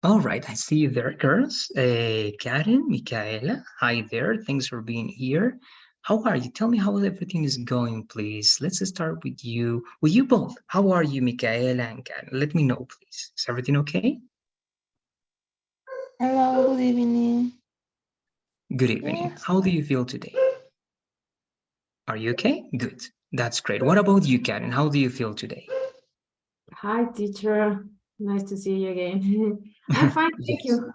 All right, I see you there, girls. Karen, Michaela, hi there. Thanks for being here. How are you? Tell me how everything is going, please. Let's start with you. With you both. How are you, Michaela and Karen? Let me know, please. Is everything okay? Hello, good evening. Good evening. Yes, How do you feel today? Are you okay? Good. That's great. What about you, Karen? How do you feel today? Hi, teacher. Nice to see you again. I'm fine, thank Yes. you.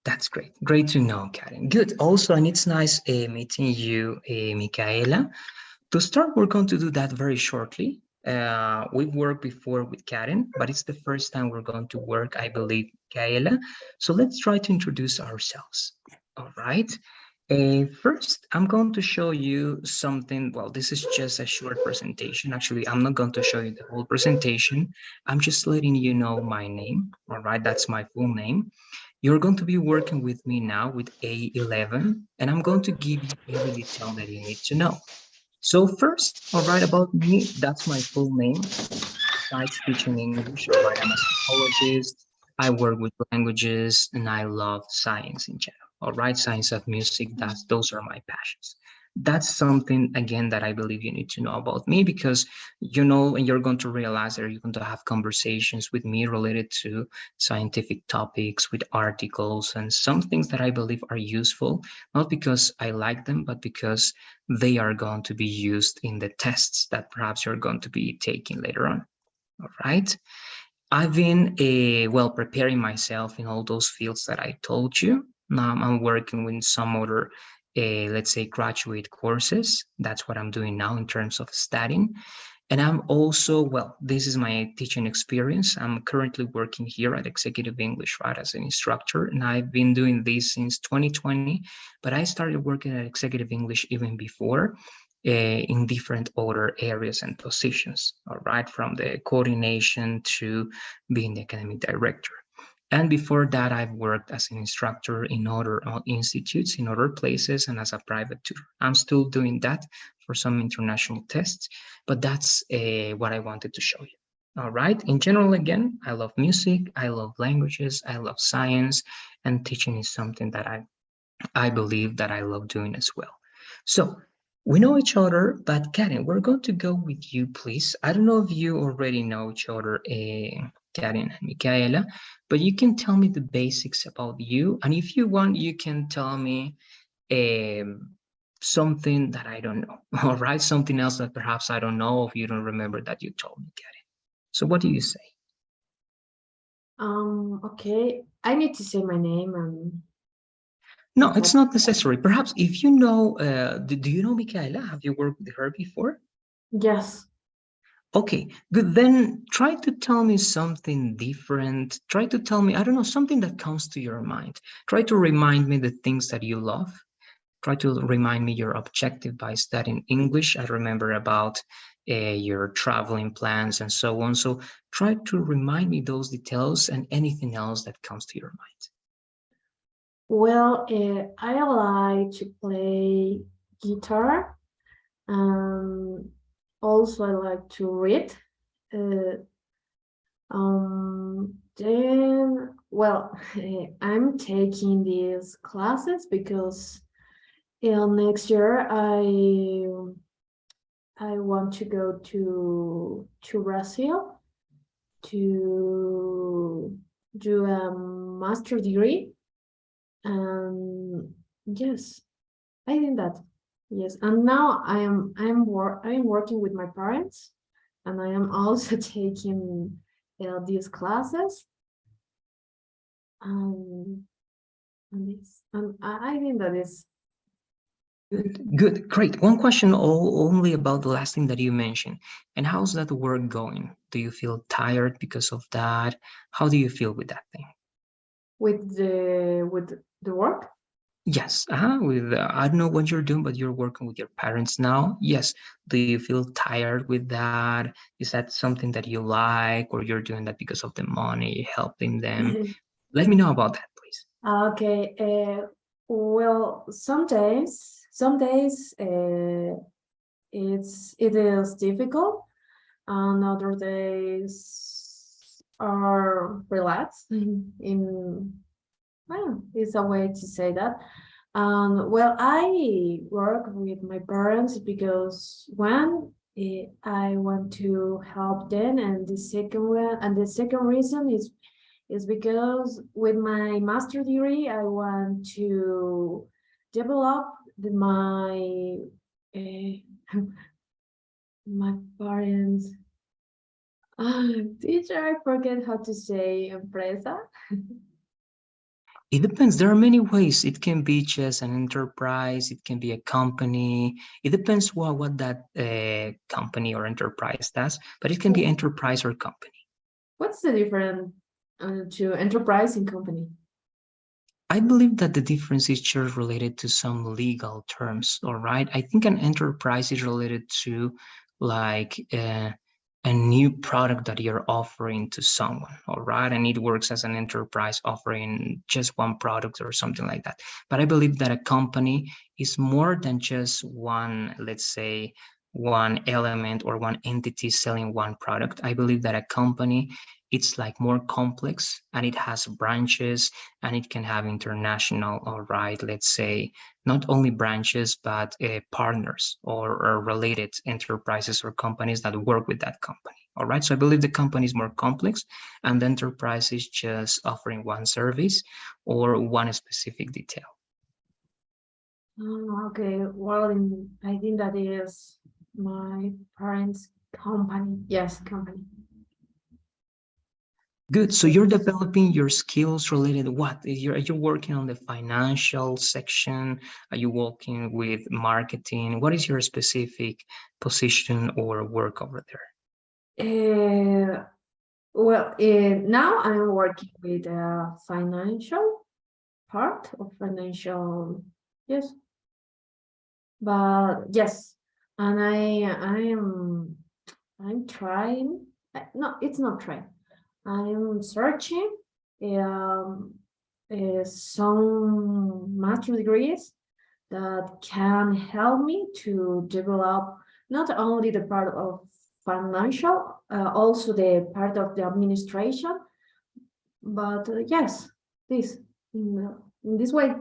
That's great. Great to know, Karen. Good. Also, and it's nice meeting you, Michaela. To start, we're going to do that very shortly. We've worked before with Karen, but it's the first time we're going to work, I believe, Michaela. So let's try to introduce ourselves. All right. First, I'm going to show you something. Well, this is just a short presentation. Actually, I'm not going to show you the whole presentation. I'm just letting you know my name. All right. That's my full name. You're going to be working with me now with A11, and I'm going to give you every detail that you need to know. So first, all right, about me, that's my full name. Besides teaching English, all right, I'm a psychologist. I work with languages, and I love science in general. All right, science of music, those are my passions. That's something again that I believe you need to know about me because you know, and you're going to realize that you're going to have conversations with me related to scientific topics, with articles, and some things that I believe are useful, not because I like them, but because they are going to be used in the tests that perhaps you're going to be taking later on. All right. I've been well preparing myself in all those fields that I told you. Now I'm working with some other, let's say, graduate courses. That's what I'm doing now in terms of studying. And I'm also, well, this is my teaching experience. I'm currently working here at Executive English, right, as an instructor. And I've been doing this since 2020, but I started working at Executive English even before in different other areas and positions, all right, from the coordination to being the academic director. And before that, I've worked as an instructor in other institutes, in other places, and as a private tutor. I'm still doing that for some international tests, but that's what I wanted to show you. All right. In general, again, I love music, I love languages, I love science, and teaching is something that I believe that I love doing as well. So we know each other, but Karen, we're going to go with you, please. I don't know if you already know each other, Karen and Michaela, but you can tell me the basics about you. And if you want, you can tell me um, something that I don't know, all right? Something else that perhaps I don't know if you don't remember that you told me, Karen. So what do you say? Okay. I need to say my name and No, what? it's not necessary. Perhaps if you know, do you know Michaela? Have you worked with her before? Yes. Okay, good. Then try to tell me something different. Try to tell me, I don't know, something that comes to your mind. Try to remind me the things that you love. Try to remind me your objective by studying English. I remember about your traveling plans and so on. So try to remind me those details and anything else that comes to your mind. Well, I like to play guitar. Um, Also, I like to read. Uh, then, well, I'm taking these classes because next year I want to go to Brazil to do a master degree. And yes, I think that yes. And now I'm working with my parents, and I am also taking these classes. Um, and this, and I think that is Good, great. One question only about the last thing that you mentioned. And how's that work going? Do you feel tired because of that? How do you feel with that thing? with the work. Yes, with I don't know what you're doing, but you're working with your parents now. Yes. Do you feel tired with that? Is that something that you like, or you're doing that because of the money, helping them? Let me know about that, please. Okay. Well, some days it is difficult, and other days or relaxed in, well, it's a way to say that. Well, I work with my parents because one, I want to help them, and the second reason is because with my master degree, I want to develop my my parents. Teacher, I forget how to say empresa. It depends. There are many ways. It can be just an enterprise. It can be a company. It depends what that company or enterprise does, but it can be enterprise or company. What's the difference to enterprise and company? I believe that the difference is just related to some legal terms, all right? I think an enterprise is related to like a new product that you're offering to someone, all right? And it works as an enterprise offering just one product or something like that. But I believe that a company is more than just one, let's say, one element or one entity selling one product. I believe that a company, it's like more complex and it has branches and it can have international, all right, let's say, not only branches, but partners or related enterprises or companies that work with that company. All right. So I believe the company is more complex and the enterprise is just offering one service or one specific detail. Oh, okay. Well, I think that is my parents' company. Yes, company. Good. So you're developing your skills related what? Are you working on the financial section? Are you working with marketing? What is your specific position or work over there? Well, now I'm working with a financial part of financial, yes, but yes, and I'm trying. No, it's not trying. I'm searching um, some master degrees that can help me to develop not only the part of financial, also the part of the administration, but yes, this in this way.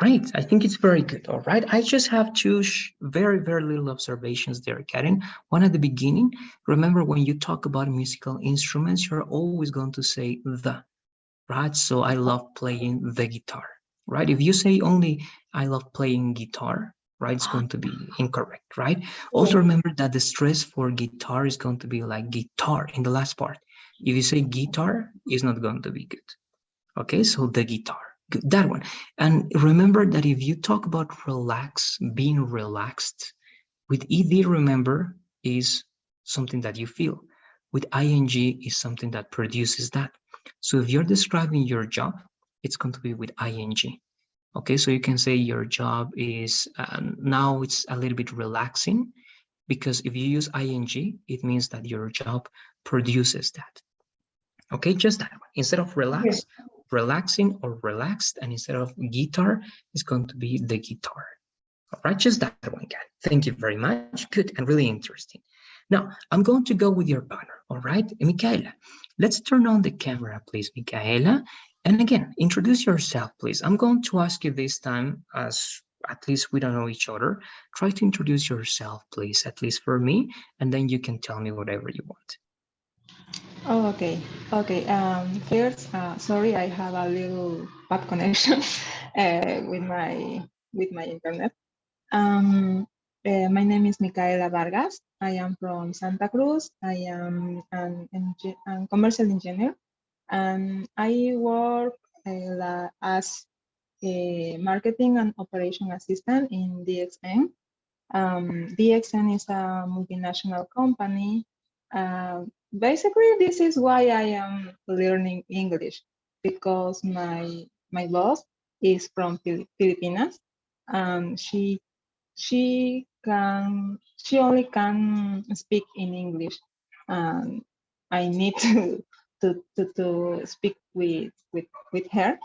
Great. I think it's very good. All right. I just have two very, very little observations there, Karen. One at the beginning. Remember, when you talk about musical instruments, you're always going to say the, right? So I love playing the guitar, right? If you say only I love playing guitar, right, it's going to be incorrect, right? Also remember that the stress for guitar is going to be like guitar in the last part. If you say guitar, it's not going to be good. Okay, so the guitar, that one. And remember that if you talk about relax, being relaxed, with ed, remember, is something that you feel. With ing is something that produces that. So if you're describing your job, it's going to be with ing. Okay, so you can say your job is now it's a little bit relaxing, because if you use ing, it means that your job produces that. Okay, just that one. Instead of relax, relaxing or relaxed, and instead of guitar, it's going to be the guitar. All right, just that one, guy. Thank you very much. Good and really interesting. Now, I'm going to go with your partner, all right? Michaela, let's turn on the camera, please, Michaela. And again, introduce yourself, please. I'm going to ask you this time, as at least we don't know each other. Try to introduce yourself, please, at least for me, and then you can tell me whatever you want. Oh, okay. Okay. First, sorry, I have a little bad connection with my internet. My name is Micaela Vargas. I am from Santa Cruz. I am an commercial engineer, and I work as a marketing and operation assistant in DXN. DXN is a multinational company. Basically, this is why I am learning English, because my boss is from Filipinas, and she only can speak in English, and I need to speak with her.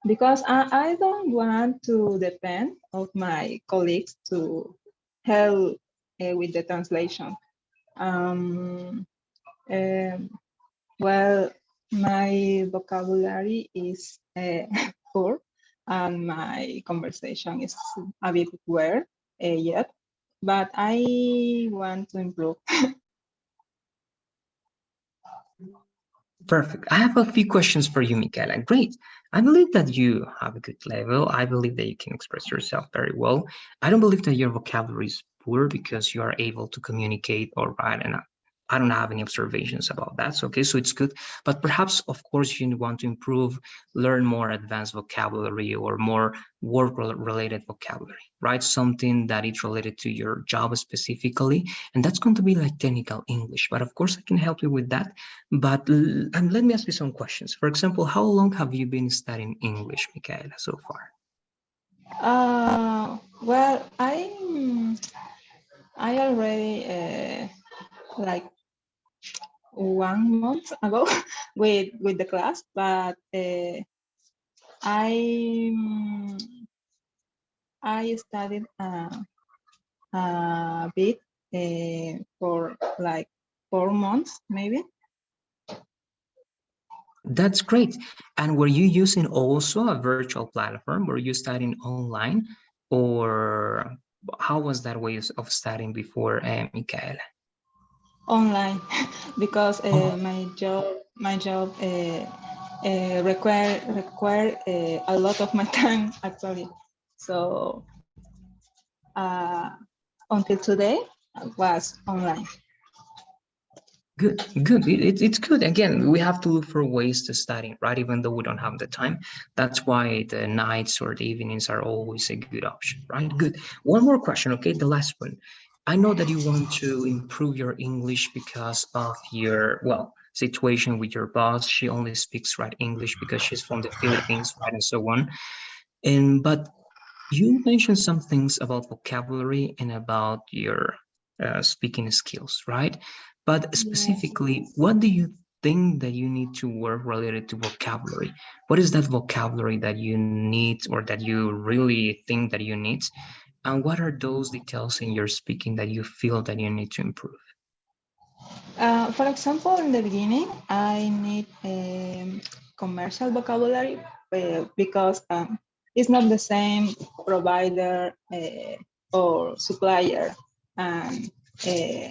Because I don't want to depend of my colleagues to help with the translation. Well, my vocabulary is poor, and my conversation is a bit weird yet, but I want to improve. Perfect. I have a few questions for you, Michaela. Great. I believe that you have a good level. I believe that you can express yourself very well. I don't believe that your vocabulary is poor because you are able to communicate or write, and I don't have any observations about that. So, okay, so it's good. But perhaps, of course, you want to improve, learn more advanced vocabulary or more work-related vocabulary, right? Something that is related to your job specifically, and that's going to be like technical English. But of course, I can help you with that. But let me ask you some questions. For example, how long have you been studying English, Michaela, so far? Well, I already like 1 month ago with the class, but I I studied a bit for like 4 months maybe. That's great. And were you using also a virtual platform? Were you studying online, or how was that way of studying before, Michaela? Online because Oh, my job require a lot of my time actually. So uh, until today I was online. good, good. It's good. Again, we have to look for ways to study, right? Even though we don't have the time. That's why the nights or the evenings are always a good option, right? Good. One more question, okay? The last one. I know that you want to improve your English because of your, well, situation with your boss. She only speaks right English because she's from the Philippines, right? And so on. But you mentioned some things about vocabulary and about your speaking skills, right? But Yes. specifically, what do you think that you need to work related to vocabulary? What is that vocabulary that you need or that you really think that you need? And what are those details in your speaking that you feel that you need to improve? For example, in the beginning, I need commercial vocabulary because it's not the same provider or supplier. And uh,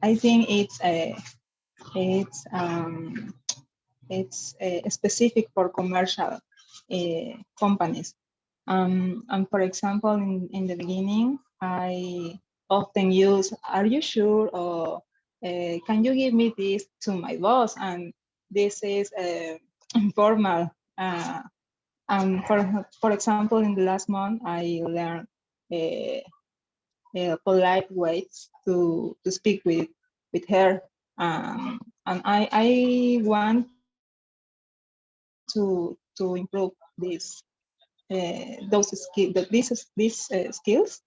I think it's specific for commercial companies. And for example, in the beginning, I often use, "Are you sure?" or "Can you give me this to my boss?" And this is informal. And for example, in the last month, I learned uh, polite ways to speak with her. And I want to improve these skills.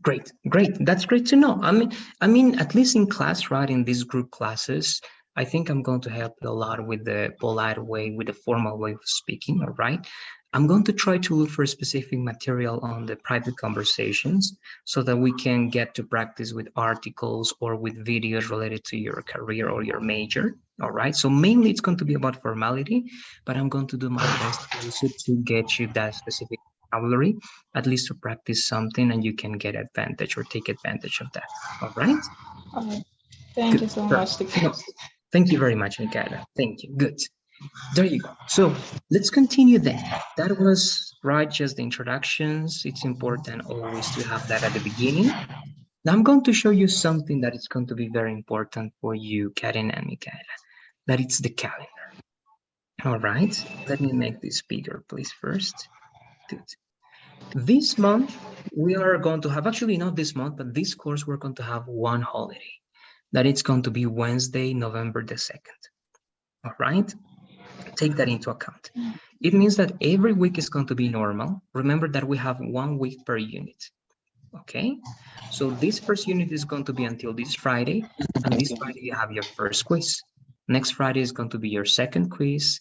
Great, great. That's great to know. I mean, at least in class, right, in these group classes, I think I'm going to help you a lot with the polite way, with the formal way of speaking, all right? I'm going to try to look for specific material on the private conversations so that we can get to practice with articles or with videos related to your career or your major, all right? So mainly it's going to be about formality, but I'm going to do my best also to get you that specific vocabulary, at least to practice something, and you can get advantage or take advantage of that. All right? Okay. Thank Good. you so Perfect. much. No, thank you very much, Michaela. Thank you. Good. There you go. So let's continue then. That was right, just the introductions. It's important always to have that at the beginning. Now I'm going to show you something that is going to be very important for you, Karen and Michaela. That it's the calendar. All right. Let me make this bigger, please, first. Good. This month, we are going to have, actually not this month, but this course, we're going to have one holiday. That it's going to be Wednesday, November the 2nd. All right? Take that into account. It means that every week is going to be normal. Remember that we have 1 week per unit. Okay? So this first unit is going to be until this Friday. And this Friday, you have your first quiz. Next Friday is going to be your second quiz.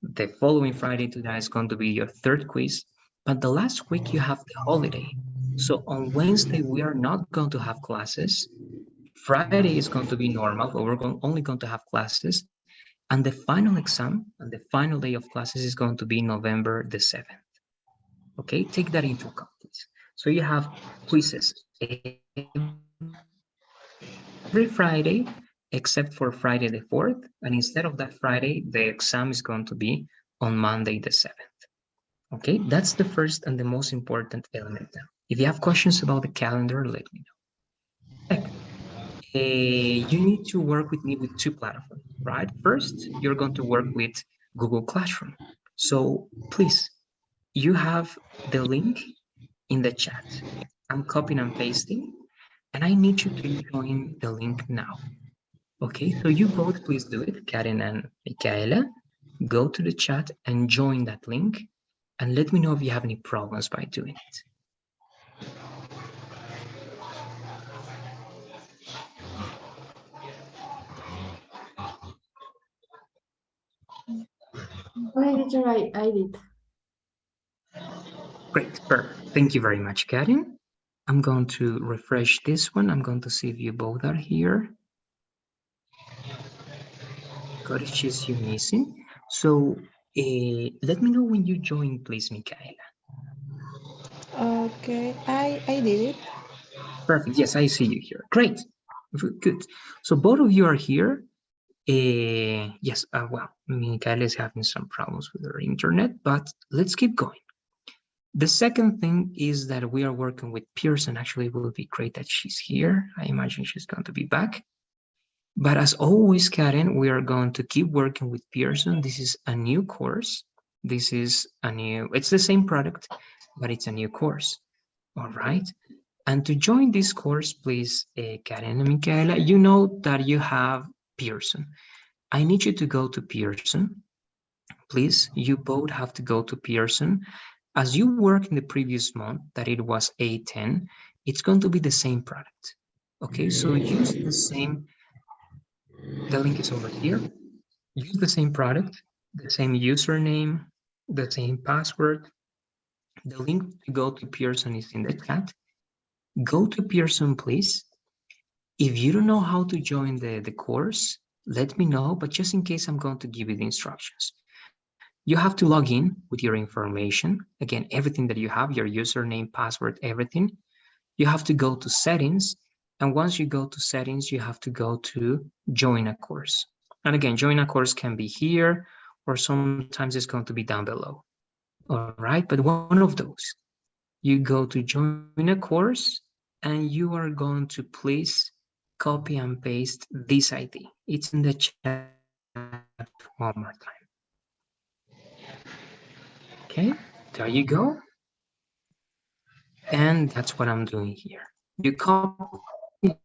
The following Friday to that is going to be your third quiz. But the last week you have the holiday. So on Wednesday, we are not going to have classes. Friday is going to be normal, but we're only going to have classes. And the final exam and the final day of classes is going to be November the 7th. Okay, take that into account, please. So you have quizzes every Friday, except for Friday the 4th. And instead of that Friday, the exam is going to be on Monday the 7th. Okay, that's the first and the most important element. If you have questions about the calendar, let me know. Second, you need to work with me with two platforms, right? First, you're going to work with Google Classroom. So please, you have the link in the chat. I'm copying and pasting, and I need you to join the link now. Okay, so you both please do it, Karen and Michaela. Go to the chat and join that link, and let me know if you have any problems by doing it. Okay, teacher, I did. Great, perfect. Thank you very much, Karen. I'm going to refresh this one. I'm going to see if you both are here. Got it, she's you missing. So let me know when you join, please, Michaela. Okay, I did it. Perfect. Yes, I see you here. Great. Good. So both of you are here. Yes, well, Michaela is having some problems with her internet, but let's keep going. The second thing is that we are working with Pearson. Actually, it will be great that she's here. I imagine she's going to be back. But as always, Karen, we are going to keep working with Pearson. This is a new course. This is a new, it's the same product, but it's a new course. All right. And to join this course, please, Karen and Michaela, you know that you have Pearson. I need you to go to Pearson. Please, you both have to go to Pearson. As you work in the previous month, that it was A10, it's going to be the same product. Okay, so use the same, the link is over here. Use the same product, the same username, the same password. The link to go to Pearson is in the chat. Go to Pearson, please. If you don't know how to join the course, let me know, but just in case, I'm going to give you the instructions. You have to log in with your information. Again, everything that you have, your username, password, everything. You have to go to settings. And once you go to settings, you have to go to join a course. And again, join a course can be here, or sometimes it's going to be down below. All right, but one of those. You go to join a course, and you are going to please copy and paste this ID. It's in the chat one more time. Okay, there you go. And that's what I'm doing here. You copy,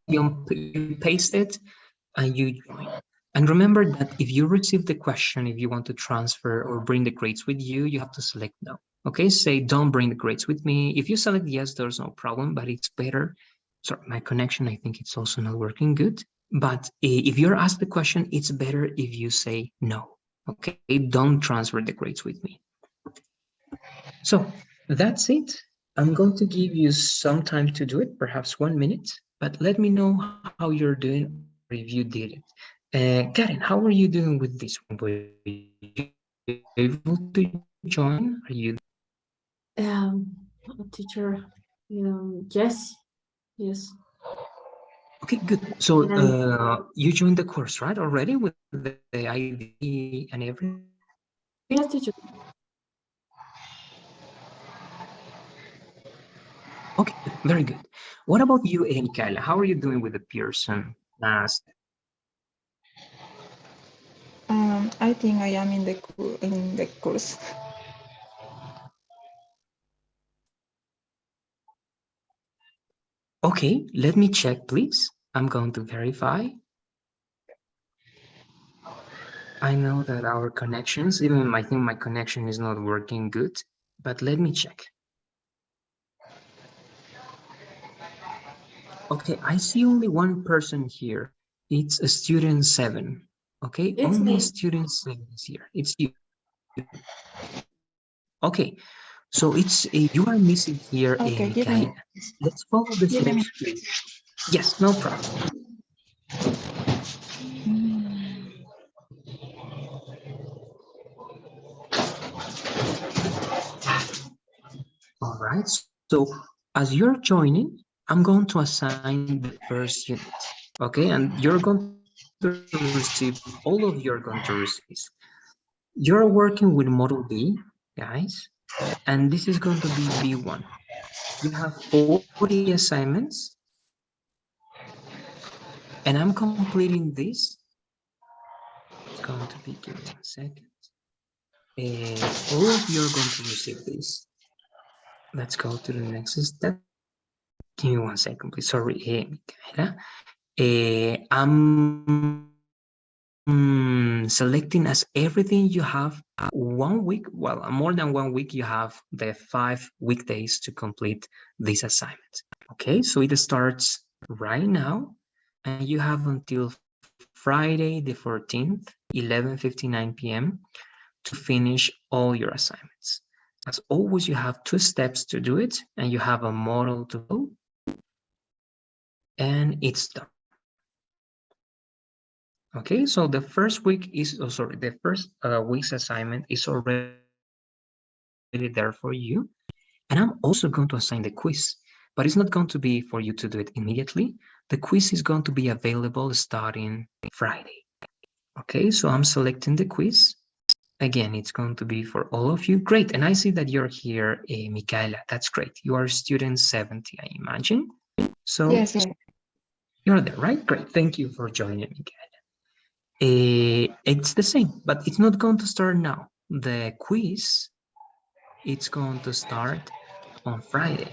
you paste it, and you join. And remember that if you receive the question, if you want to transfer or bring the grades with you, you have to select no. Okay, say don't bring the grades with me. If you select yes, there's no problem, but it's better. Sorry, my connection, I think it's also not working good. But if you're asked the question, it's better if you say no. Okay, don't transfer the grades with me. So that's it. I'm going to give you some time to do it, perhaps 1 minute, but let me know how you're doing or if you did it. Karen, how are you doing with this one? Were you able to join? Are you? Teacher, yes, yes. Okay, good. So you joined the course, right? Already with the ID and everything? Yes, teacher. Okay, very good. What about you, Michaela? How are you doing with the Pearson? I think I am in the course. Okay, let me check, please. I'm going to verify. I know that our connections, even I think my connection is not working good, but let me check. Okay, I see only one person here. It's a student 7. Okay, It's only me. student 7 is here. It's you. Okay, so it's you are missing here, Okay, give me. Michaela. Let's follow the Give me. steps, please. Yes, no problem. All right. So as you're joining, I'm going to assign the first unit. Okay, and you're going to receive, all of you are going to receive this. You're working with Model B, guys, and this is going to be B1. You have 40 assignments, and I'm completing this. It's going to be, give me 1 second. All of you are going to receive this. Let's go to the next step. Give me 1 second, please. Sorry, Micaela. I'm selecting as everything you have 1 week, well, more than 1 week, you have the 5 weekdays to complete this assignment. Okay, so it starts right now, and you have until Friday the 14th, 11:59 p.m. to finish all your assignments. As always, you have 2 steps to do it, and you have a model to follow, and it's done. Okay, so the first week is, oh, sorry, the first week's assignment is already there for you. And I'm also going to assign the quiz, but it's not going to be for you to do it immediately. The quiz is going to be available starting Friday. Okay, so I'm selecting the quiz. Again, it's going to be for all of you. Great, and I see that you're here, Micaela. That's great. You are student 70, I imagine. So Yes, yes. you're there, right? Great, thank you for joining, Micaela. It's the same, but it's not going to start now. The quiz, it's going to start on Friday,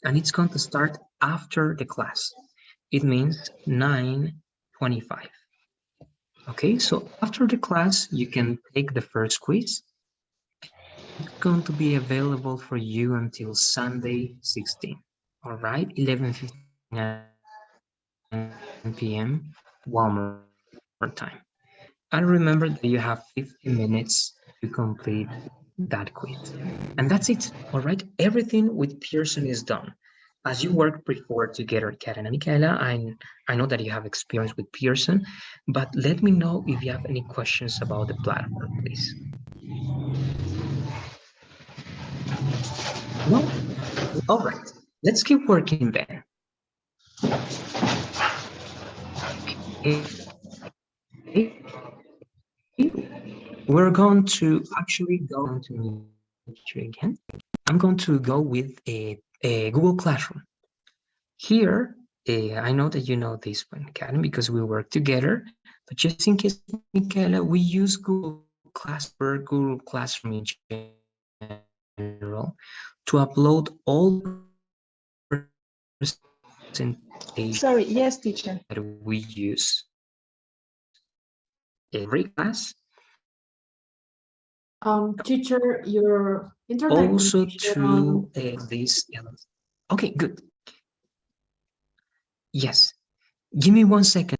and it's going to start after the class. It means 9:25. Okay, so after the class, you can take the first quiz, and it's going to be available for you until Sunday 16. All right, 11:59 p.m. one more time. And remember that you have 50 minutes to complete that quiz. And that's it. All right, everything with Pearson is done. As you worked before together, Karen and Michaela, I know that you have experience with Pearson, but let me know if you have any questions about the platform, please. No? All right, let's keep working then. Okay, we're going to actually go, I'm going to mute you again. I'm going to go with a Google Classroom. Here, I know that you know this one, Karen, because we work together. But just in case, Michaela, we use Google Classroom or Google Classroom in general to upload all the presentations that we use Sorry, yes, every teacher. class, Teacher, your internet also to connection. this. Okay, good. Yes. Give me 1 second.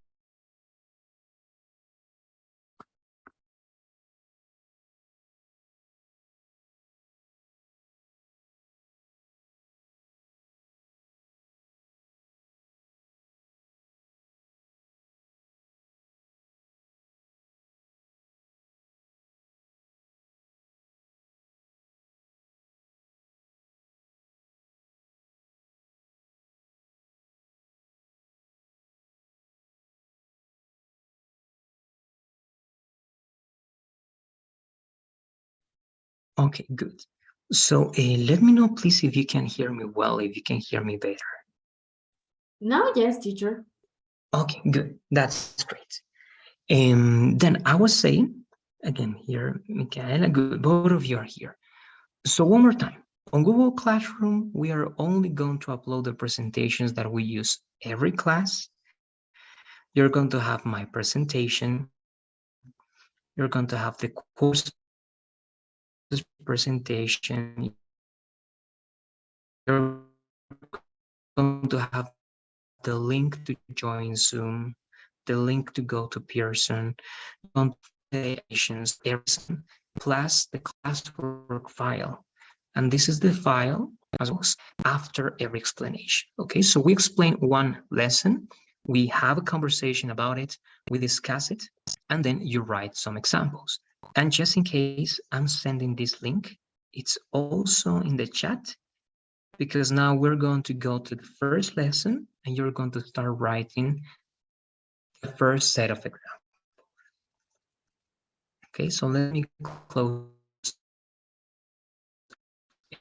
Okay, good. So let me know, please, if you can hear me well, if you can hear me better. Now, yes, teacher. Okay, good. That's great. Then I was saying, again, here, Michaela, good, both of you are here. So one more time, on Google Classroom, we are only going to upload the presentations that we use every class. You're going to have my presentation. You're going to have the course's presentation. You're going to have the link to join Zoom, the link to go to Pearson, plus the classwork file. And this is the file. As always, after every explanation, plus the classwork file. And this is the file, as always, after every explanation. Okay, so we explain one lesson, We have a conversation about it, we discuss it, and then you write some examples. And just in case, I'm sending this link. It's also in the chat, because now we're going to go to the first lesson and you're going to start writing the first set of examples. Okay, so let me close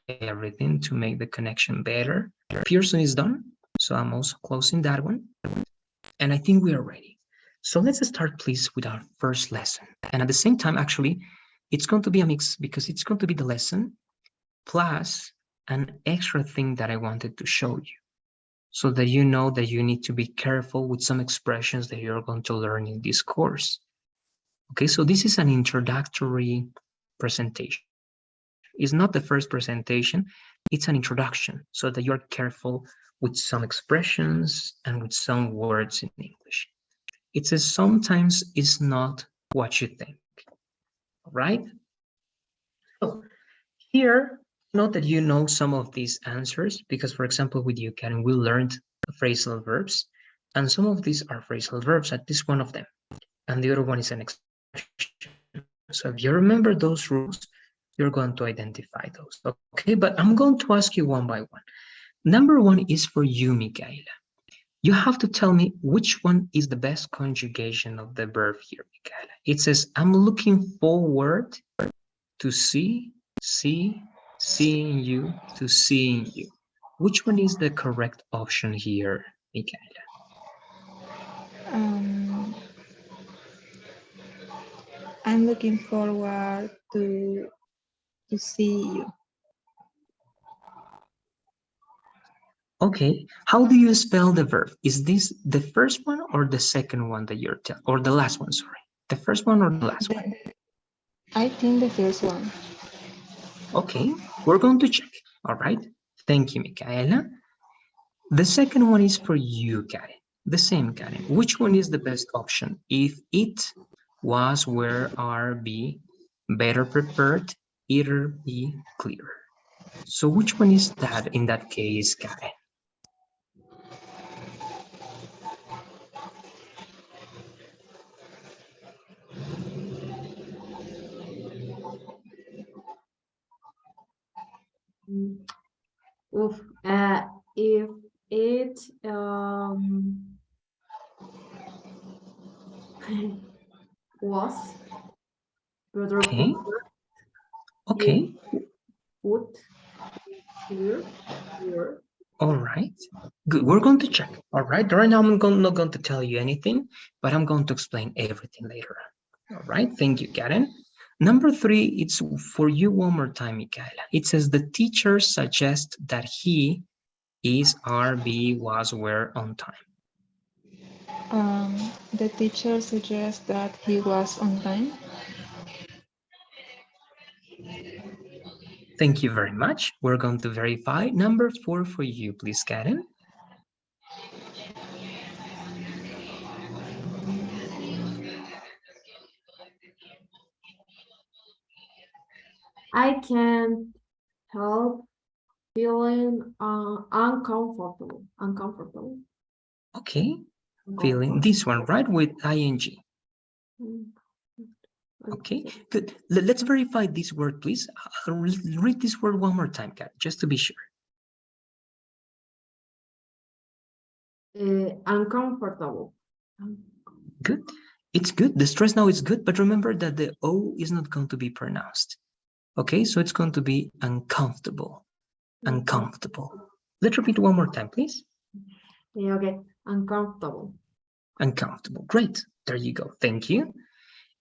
everything to make the connection better. Pearson is done, so I'm also closing that one. And I think we are ready. So let's start, please, with our first lesson. And at the same time, actually, it's going to be a mix, because it's going to be the lesson plus an extra thing that I wanted to show you, so that you know that you need to be careful with some expressions that you're going to learn in this course. Okay, so this is an introductory presentation. It's not the first presentation, it's an introduction, so that you're careful with some expressions and with some words in English. It says sometimes it's not what you think, right? So here, note that you know some of these answers, because for example, with you, Karen, we learned phrasal verbs, and some of these are phrasal verbs, at least one of them, and the other one is an expression. So if you remember those rules, you're going to identify those. Okay, but I'm going to ask you one by one. Number one is for you, Michaela. You have to tell me which one is the best conjugation of the verb here, Michaela. It says, I'm looking forward to seeing you, to seeing you. Which one is the correct option here, Michaela? I'm looking forward to see you. Okay, how do you spell the verb? Is this the first one or the second one that you're telling, or the last one, sorry? The first one or the last one? I think the first one. Okay, we're going to check, all right? Thank you, Michaela. The second one is for you, Karen. The same, Karen. Which one is the best option? If it, was, were, are, be, better prepared, either, be, clearer. So which one is that in that case, Karen? Oof. If it was better Okay, prepared, it okay, would clear your. all right. Good, we're going to check, all right? Right now I'm not going to tell you anything, but I'm going to explain everything later on. All right, thank you, Karen. Number three, it's for you one more time, Michaela. It says the teacher suggests that he is, are, be, was, were on time. The teacher suggests that he was on time. Thank you very much. We're going to verify. Number four for you, please, Karen. I can't help feeling uncomfortable. Uncomfortable. Okay, feeling this one, right, with ing. Okay, good. Let's verify this word, please. Read this word one more time, Karen, just to be sure. Uncomfortable. Good. It's good. The stress now is good, but remember that the O is not going to be pronounced. Okay, so it's going to be uncomfortable. Uncomfortable. Let's repeat one more time, please. Yeah, okay. Uncomfortable. Uncomfortable. Great. There you go. Thank you.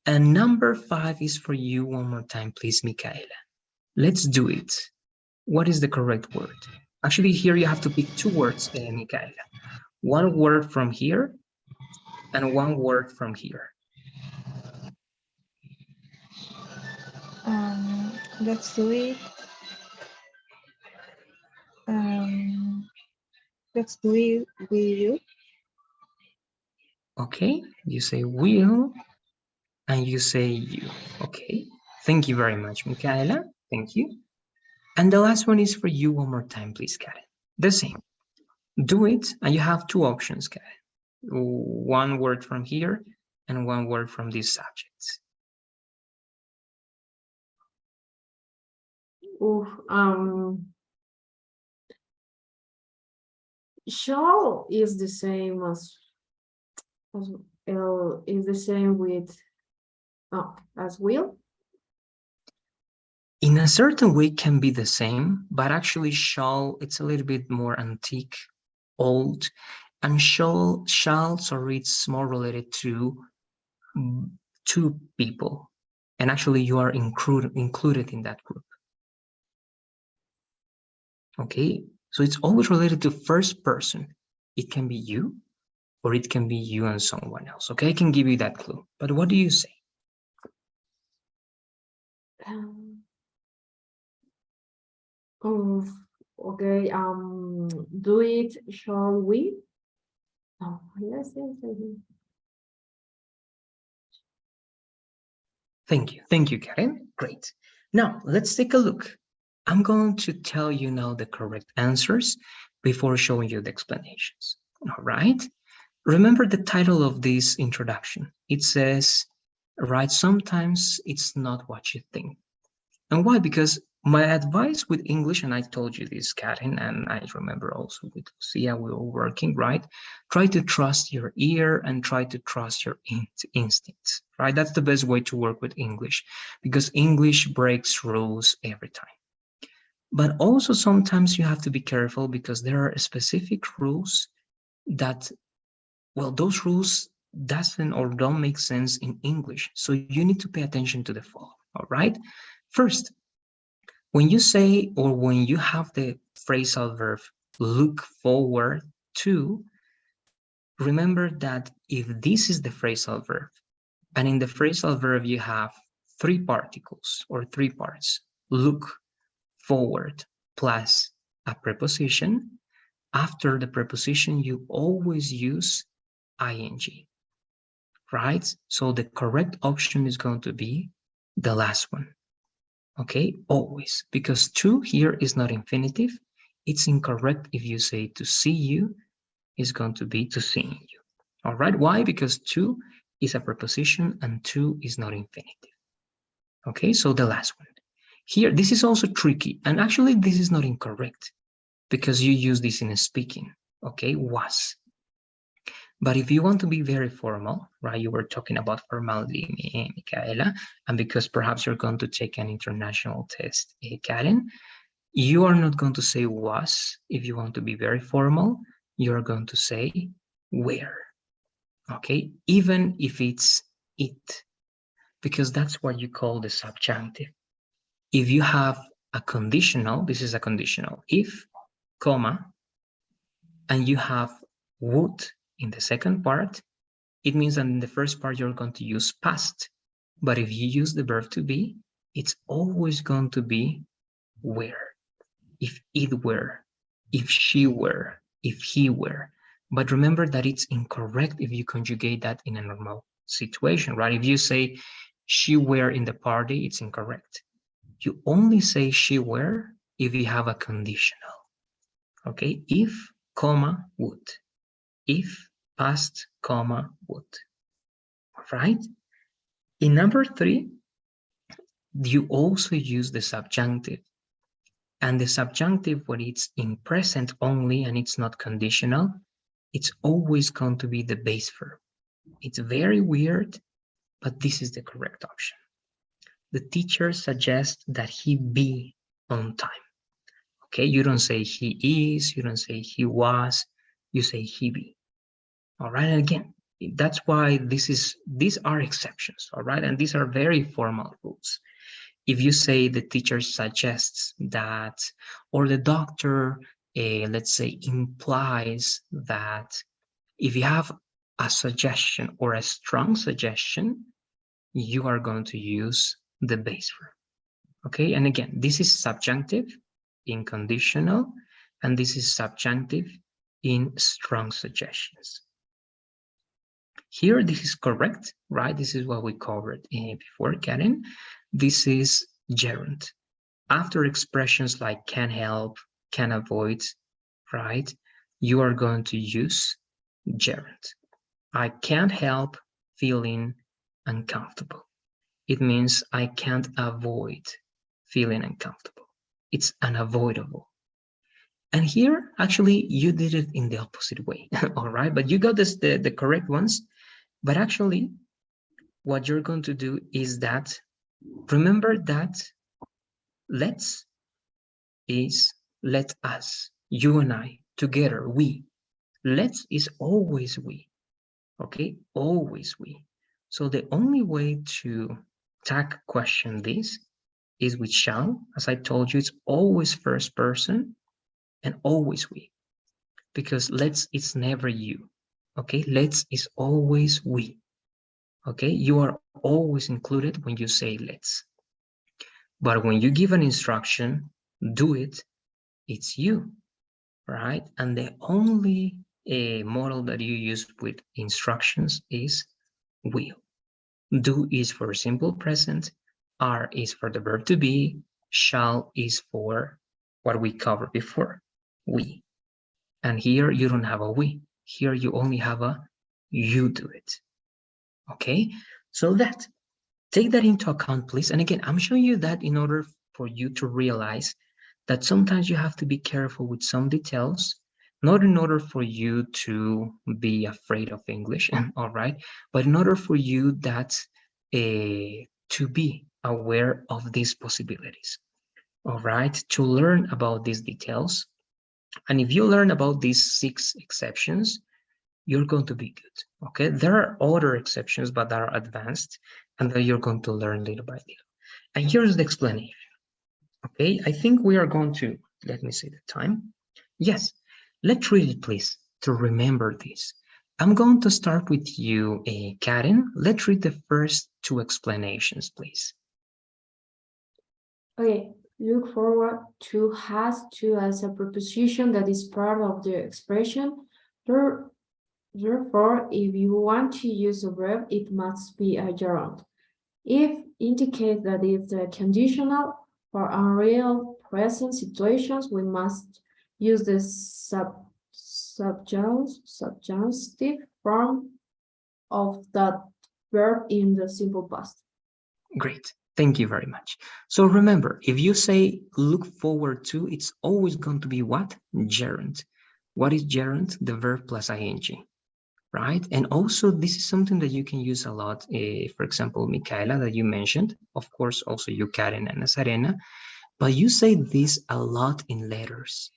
And number five is for you one more time, please, Michaela. Let's do it. What is the correct word? Actually, here you have to pick two words, Michaela. One word from here and one word from here. Let's do it. Let's do it with you. Okay, you say will and you say you. Okay, thank you very much, Michaela. Thank you. And the last one is for you one more time, please, Karen. The same. Do it, and you have two options, Karen. One word from here and one word from these subjects. Oof, shall is the same as is the same with as will. In a certain way can be the same, but actually shall, it's a little bit more antique, old, and shall, sorry, it's more related to two people. And actually you are included in that group. Okay, so it's always related to first person. It can be you, or it can be you and someone else. Okay, I can give you that clue. But what do you say? Okay, do it, shall we? Oh, yes. Thank you, Karen. Great. Now, let's take a look. I'm going to tell you now the correct answers before showing you the explanations. All right? Remember the title of this introduction. It says, right, sometimes it's not what you think. And why? Because my advice with English, and I told you this, Karen, and I remember also with Lucia, we were working, right? Try to trust your ear and try to trust your instincts, right? That's the best way to work with English, because English breaks rules every time. But also sometimes you have to be careful because there are specific rules that, well, those rules doesn't or don't make sense in English. So you need to pay attention to the following, all right? First, when you say or when you have the phrasal verb look forward to, remember that if this is the phrasal verb, and in the phrasal verb you have three particles or three parts, look forward plus a preposition, after the preposition you always use ing, right? So the correct option is going to be the last one. Okay, always, because to here is not infinitive. It's incorrect if you say to see you is going to be to seeing you. All right, why? Because to is a preposition and to is not infinitive. Okay, so the last one. Here, this is also tricky, and actually this is not incorrect because you use this in speaking, okay, was. But if you want to be very formal, right, you were talking about formality, Micaela, and because perhaps you're going to take an international test, Karen, you are not going to say was. If you want to be very formal, you're going to say where, okay, even if it's it, because that's what you call the subjunctive. If you have a conditional, this is a conditional, if, comma, and you have would in the second part, it means that in the first part you're going to use past. But if you use the verb to be, it's always going to be where. If it were, if she were, if he were. But remember that it's incorrect if you conjugate that in a normal situation, right? If you say she were in the party, it's incorrect. You only say she were if you have a conditional. Okay, if, comma, would. If, past, comma, would. All right? In number 3, you also use the subjunctive. And the subjunctive, when it's in present only and it's not conditional, it's always going to be the base verb. It's very weird, but this is the correct option. The teacher suggests that he be on time. Okay, you don't say he is, you don't say he was, you say he be. All right, and again, that's why these are exceptions, all right, and these are very formal rules. If you say the teacher suggests that, or the doctor, let's say, implies that, if you have a suggestion or a strong suggestion, you are going to use the base verb. Okay, and again, this is subjunctive in conditional, and this is subjunctive in strong suggestions. Here, this is correct, right? This is what we covered before, Karen. This is gerund. After expressions like can help, can avoid, right? You are going to use gerund. I can't help feeling uncomfortable. It means I can't avoid feeling uncomfortable. It's unavoidable. And here, actually, you did it in the opposite way, all right? But you got the correct ones. But actually, what you're going to do is that, remember that let's is let us, you and I, together, we. Let's is always we, okay? Always we. So the only way to tag question this is with shall. As I told you, it's always first person and always we, because let's is never you, okay? Let's is always we, okay? You are always included when you say let's. But when you give an instruction, do it, it's you, right? And the only model that you use with instructions is will. Do is for simple present, are is for the verb to be, shall is for what we covered before, we. And here you don't have a we. Here you only have a you do it. Okay, so that, take that into account, please. And again, I'm showing you that in order for you to realize that sometimes you have to be careful with some details, not in order for you to be afraid of English, all right, but in order for you that to be aware of these possibilities, all right, to learn about these details. And if you learn about these 6 exceptions, you're going to be good, okay? There are other exceptions, but that are advanced, and that you're going to learn little by little. And here's the explanation, okay? I think we are going to, let me see the time. Yes, let's read it, please, to remember this. I'm going to start with you, Karen. Let's read the first 2 explanations, please. Okay, look forward to has to as a preposition that is part of the expression. Therefore, if you want to use a verb, it must be a gerund. If indicates that if the conditional for unreal present situations, we must use the subjunctive form of that verb in the simple past. Great. Thank you very much. So remember, if you say look forward to, it's always going to be what? Gerund. What is gerund? The verb plus ing, right? And also this is something that you can use a lot. For example, Micaela, that you mentioned, of course, also you, Karen and Nazarena, but you say this a lot in letters.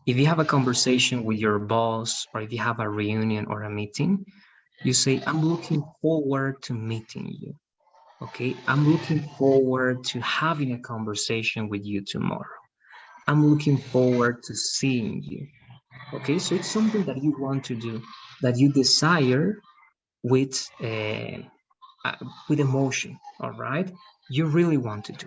If you have a conversation with your boss, or if you have a reunion or a meeting, you say, I'm looking forward to meeting you. Okay, I'm looking forward to having a conversation with you tomorrow. I'm looking forward to seeing you. Okay, so it's something that you want to do, that you desire with emotion, all right? You really want to do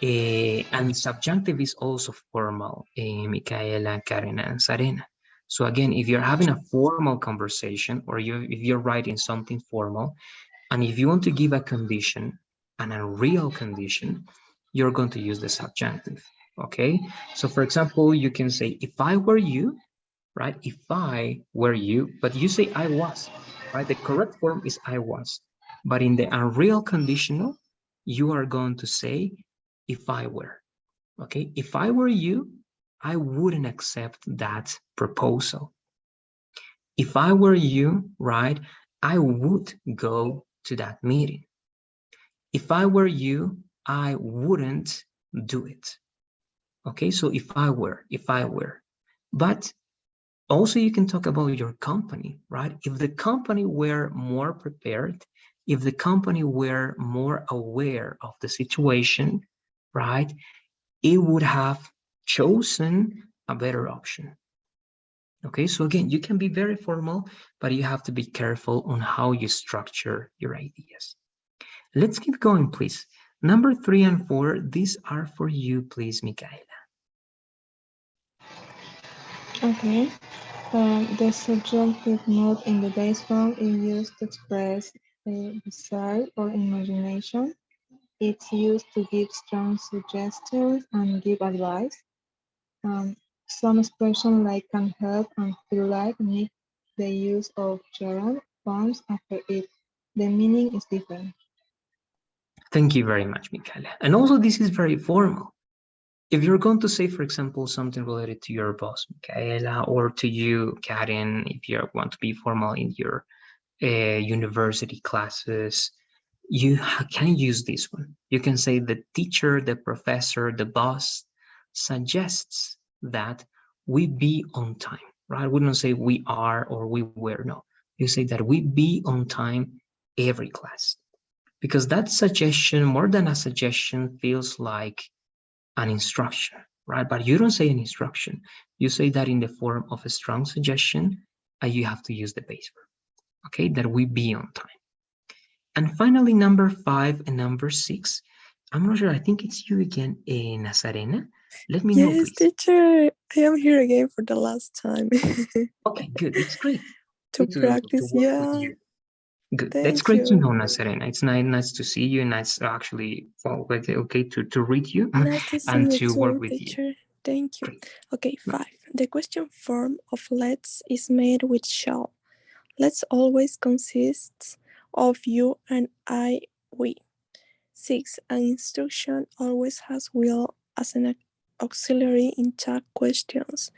it. And subjunctive is also formal, Micaela, Karen, and Sarena. So again, if you're having a formal conversation, or if you're writing something formal, and if you want to give a condition, and a real condition, you're going to use the subjunctive, okay? So for example, you can say, if I were you, right? If I were you, but you say I was, right? The correct form is I was. But in the unreal conditional, you are going to say, if I were, okay? If I were you, I wouldn't accept that proposal. If I were you, right, I would go to that meeting. If I were you, I wouldn't do it. Okay, so if I were. But also you can talk about your company, right? If the company were more prepared, if the company were more aware of the situation, right, it would have chosen a better option. Okay, so again, you can be very formal, but you have to be careful on how you structure your ideas. Let's keep going, please. Number 3 and 4, these are for you, please, Micaela. Okay. The subjunctive mood in the base form is used to express desire or imagination. It's used to give strong suggestions and give advice. Some expressions like can help and feel like need the use of gerund forms after it. The meaning is different. Thank you very much, Michaela. And also, this is very formal. If you're going to say, for example, something related to your boss, Michaela, or to you, Karen, if you want to be formal in your university classes, you can use this one. You can say the teacher, the professor, the boss suggests that we be on time, right? We don't say we are or we were, no. You say that we be on time every class. Because that suggestion, more than a suggestion, feels like an instruction, right? But you don't say an instruction. You say that in the form of a strong suggestion, and you have to use the base verb, okay? That we be on time. And finally, number 5 and number 6. I'm not sure, I think it's you again, Nazarena. Let me know, Yes, please. teacher, I am here again for the last time. Okay, good. It's great. To Good to practice, work with yeah. you. Good. That's Thank great to you. know, Nazarena. It's nice to see you. Nice, actually, well, okay, to read you Nice to see and you to work too, with you. teacher. Thank you. Great. Okay, 5. The question form of let's is made with shall. Let's always consists of you and I, we. 6. An instruction always has will as an auxiliary in tag questions.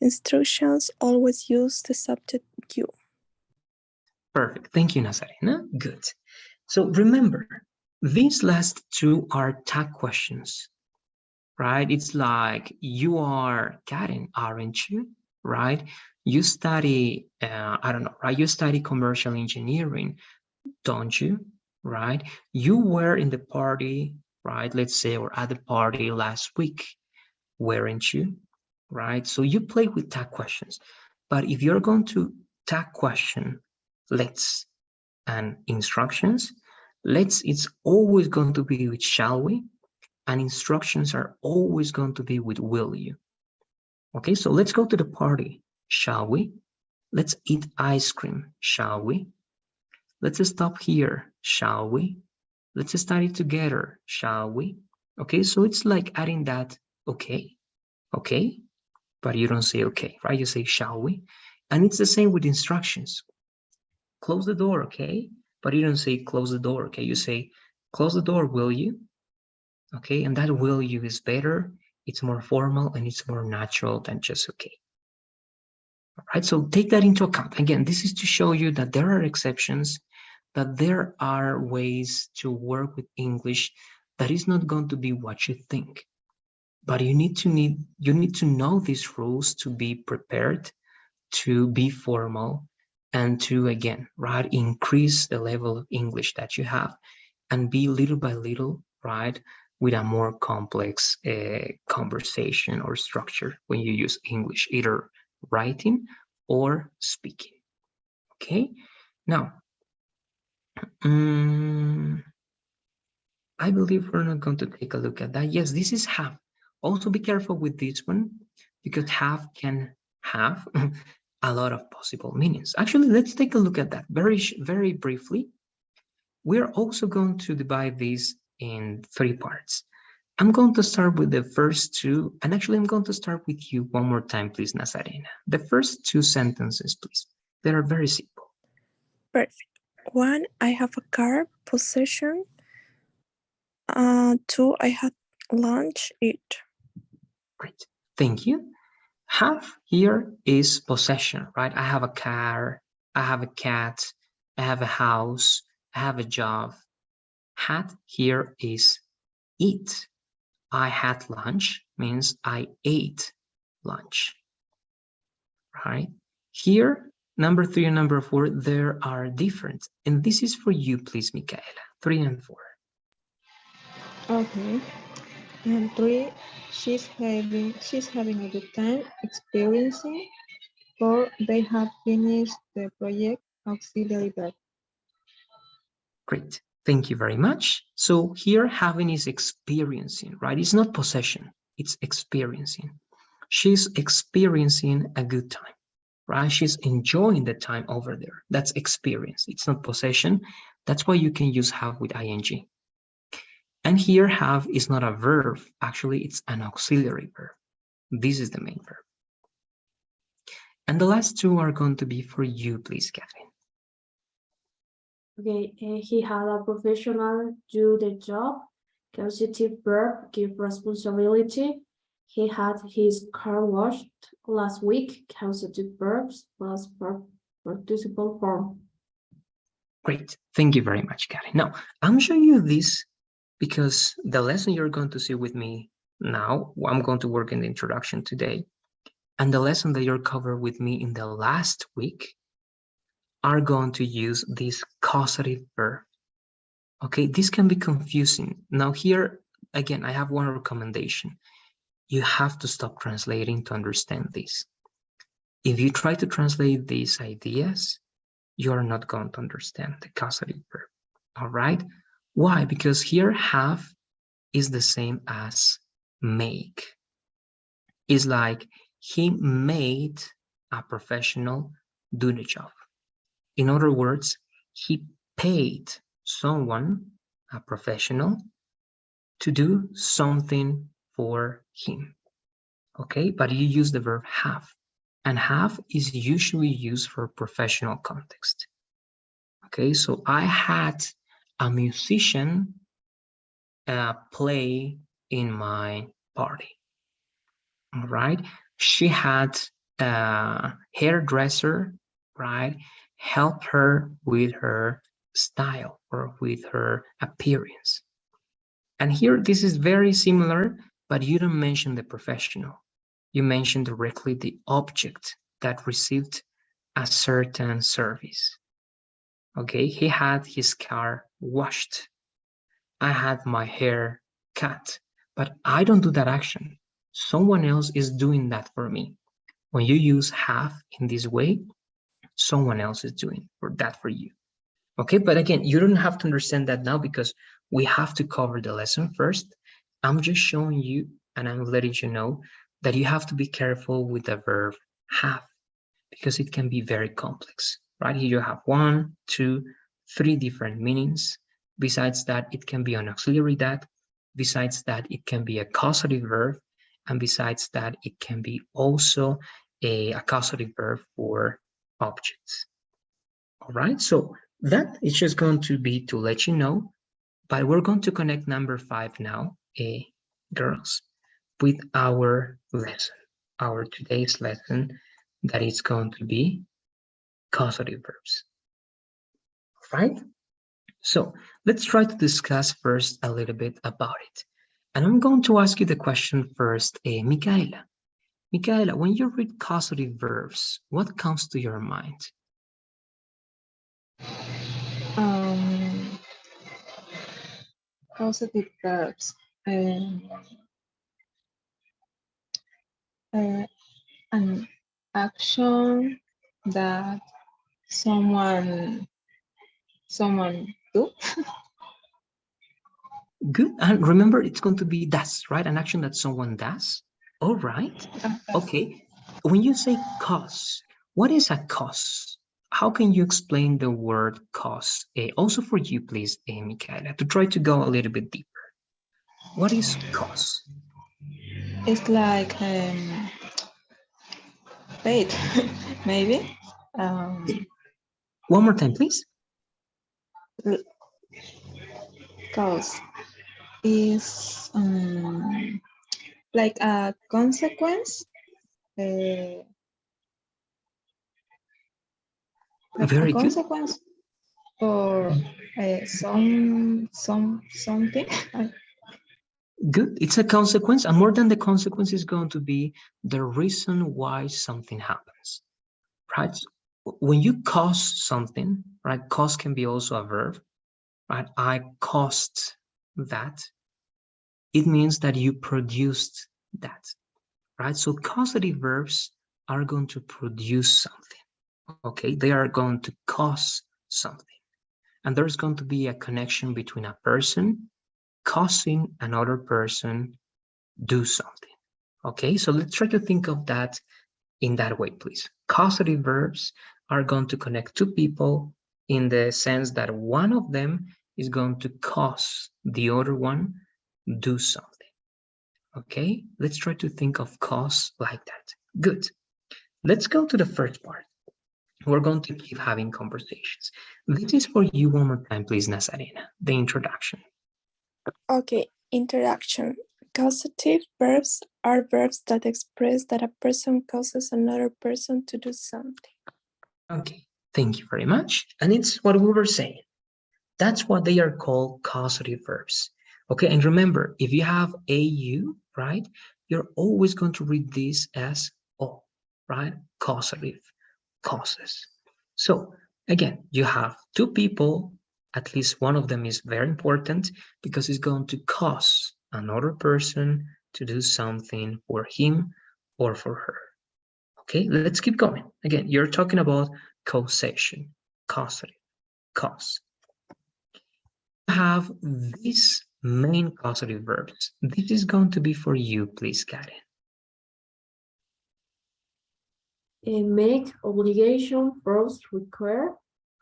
Instructions always use the subject you. Perfect. Thank you, Nazarena. Good. So remember, these last 2 are tag questions, right? It's like, you are Karen, aren't you? Right? You study, I don't know, right? You study commercial engineering, don't you? Right? You were in the party, right? Let's say, or at the party last week, weren't you? Right? So you play with tag questions. But if you're going to tag question, let's, and instructions, let's, it's always going to be with shall we, and instructions are always going to be with will you. Okay, so let's go to the party, shall we? Let's eat ice cream, shall we? Let's stop here, shall we? Let's study together, shall we? Okay, so it's like adding that, okay, okay, but you don't say okay, right? You say shall we? And it's the same with instructions. Close the door, okay? But you don't say close the door, okay? You say close the door, will you? Okay, and that will you is better, it's more formal, and it's more natural than just okay. All right, so take that into account. Again, this is to show you that there are exceptions, that there are ways to work with English that is not going to be what you think. But you need to know these rules to be prepared, to be formal, and to, again, right, increase the level of English that you have, and be little by little, right, with a more complex conversation or structure when you use English, either writing or speaking. Okay, now I believe we're not going to take a look at that. Yes, this is have. Also be careful with this one, because have can have a lot of possible meanings. Actually, let's take a look at that very briefly. We're also going to divide these in 3 parts. I'm going to start with the first 2, and actually I'm going to start with you one more time, please, Nazarena. The first 2 sentences, please. They are very simple. Perfect. 1, I have a car, possession. 2, I had lunch, eat. Great, thank you. Have here is possession, right? I have a car, I have a cat, I have a house, I have a job. Had here is eat. I had lunch means I ate lunch, right? Here, number 3 and number 4, there are different. And this is for you, please, Michaela, 3 and 4. Okay. And 3, she's having a good time experiencing. 4, they have finished the project auxiliary verb. Great, thank you very much. So here, having is experiencing, right? It's not possession, it's experiencing. She's experiencing a good time, right? She's enjoying the time over there. That's experience. It's not possession. That's why you can use have with ing. And here, have is not a verb. Actually, it's an auxiliary verb. This is the main verb. And the last two are going to be for you, please, Catherine. Okay, he had a professional do the job. Causative verb, give responsibility. He had his car washed last week. Causative verbs plus participle form. Great. Thank you very much, Catherine. Now, I'm showing you this because the lesson you're going to see with me now, I'm going to work in the introduction today, and the lesson that you're covered with me in the last week are going to use this causative verb. Okay, this can be confusing. Now here, again, I have one recommendation. You have to stop translating to understand this. If you try to translate these ideas, you are not going to understand the causative verb. All right? Why? Because here have is the same as make. It's like he made a professional do the job. In other words, he paid someone, a professional, to do something for him. Okay, but you use the verb have, and have is usually used for professional context. Okay, so I had a musician play in my party. All right, she had a hairdresser, right, help her with her style or with her appearance. And here, this is very similar, but you don't mention the professional. You mention directly the object that received a certain service. Okay, he had his car washed. I had my hair cut, but I don't do that action. Someone else is doing that for me. When you use have in this way, someone else is doing that for you. Okay, but again, you don't have to understand that now because we have to cover the lesson first. I'm just showing you and I'm letting you know that you have to be careful with the verb have because it can be very complex, right? Here you have 1, 2, 3 different meanings. Besides that, it can be an auxiliary that. Besides that, it can be a causative verb. And besides that, it can be also a causative verb for objects. All right, so that is just going to be to let you know, but we're going to connect number 5 now, girls, with our lesson, our today's lesson, that is going to be causative verbs. All right, so let's try to discuss first a little bit about it. And I'm going to ask you the question first, Micaela. Micaela, when you read causative verbs, what comes to your mind? Causative verbs. An action that someone do. Good. And remember, it's going to be does, right? An action that someone does. All right. Okay. When you say cause, what is a cause? How can you explain the word cause? Also for you, please, Micaela, to try to go a little bit deeper. What is cause? It's like fate, maybe. One more time, please. Cause is like a consequence. Like Very a good. consequence for something. Good. It's a consequence, and more than the consequence is going to be the reason why something happens, right? When you cause something, right? Cause can be also a verb, right? I caused that. It means that you produced that, right? So causative verbs are going to produce something, okay? They are going to cause something. And there's going to be a connection between a person causing another person do something, okay? So let's try to think of that in that way, please. Causative verbs are going to connect two people in the sense that one of them is going to cause the other one do something. Okay, let's try to think of cause like that. Good. Let's go to the first part. We're going to keep having conversations. This is for you one more time, please, Nazarena, the introduction. Okay, introduction. Causative verbs are verbs that express that a person causes another person to do something. Okay, thank you very much. And it's what we were saying. That's what they are called causative verbs. Okay, and remember, if you have AU, right, you're always going to read this as O, right? Causative, causes. So again, you have two people, at least one of them is very important because it's going to cause another person to do something for him or for her. Okay, let's keep going. Again, you're talking about causation, causative, cause. Have these main causative verbs. This is going to be for you, please, Karen. Make, obligation, force, require,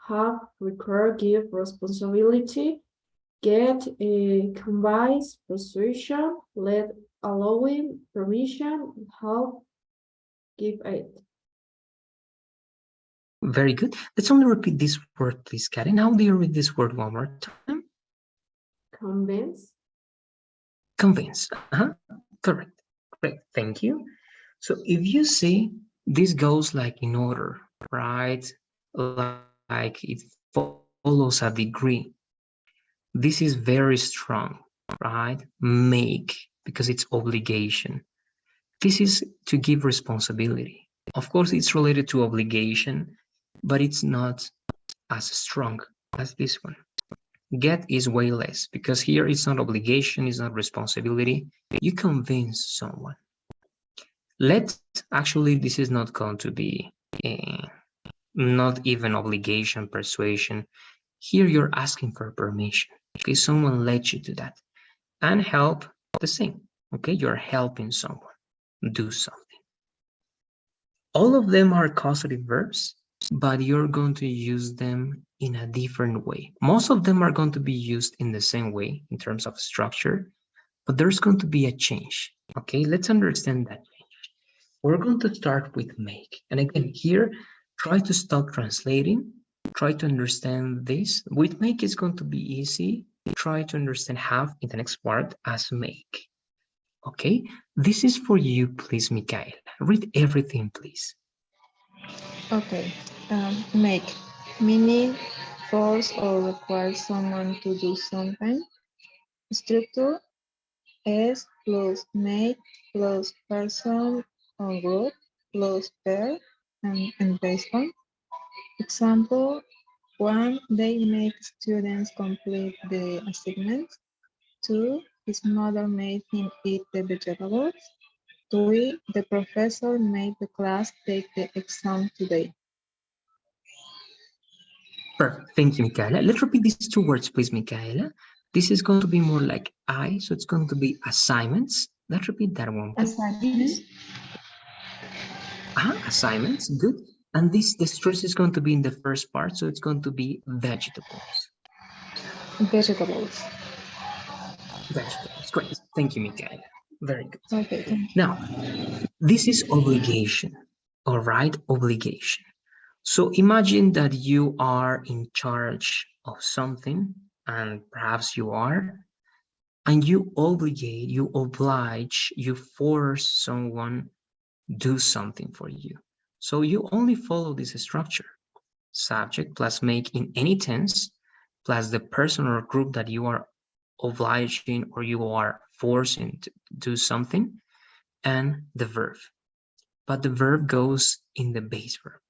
have, require, give, responsibility, get, convince, persuasion, let, allowing, permission, help, give aid. Very good. Let's only repeat this word, please, Karen. How do you read this word one more time? Convince. Convince. Correct. Great. Thank you. So if you see, this goes like in order, right? Like it follows a degree. This is very strong, right? Make, because it's obligation. This is to give responsibility. Of course, it's related to obligation, but it's not as strong as this one. Get is way less because here it's not obligation, it's not responsibility. You convince someone. Let, actually, this is not going to be not even obligation, persuasion. Here you're asking for permission. Okay, someone let you do that. And help, the same. Okay, you're helping someone do something. All of them are causative verbs, but you're going to use them in a different way. Most of them are going to be used in the same way in terms of structure, but there's going to be a change. Okay, let's understand that change. We're going to start with make. And again, here, try to stop translating. Try to understand this. With make, it's going to be easy. Try to understand have in the next part as make. Okay, this is for you, please, Michaela. Read everything, please. Okay. Make, meaning force or require someone to do something. Structure S plus make plus person or group plus pair and based on. Example, 1. They make students complete the assignments. 2. His mother made him eat the vegetables. 3. The professor made the class take the exam today. Perfect. Thank you, Michaela. Let's repeat these two words, please, Michaela. This is going to be more like I, so it's going to be assignments. Let's repeat that one, please. Assignments. Assignments, good. And this, the stress is going to be in the first part, so it's going to be vegetables. Vegetables. Vegetables, great. Thank you, Michaela. Very good. Okay. Now, this is obligation, all right? Obligation. So imagine that you are in charge of something, and perhaps you are, and you obligate, you oblige, you force someone do something for you. So you only follow this structure. Subject plus make in any tense, plus the person or group that you are obliging or you are forcing to do something, and the verb. But the verb goes in the base verb.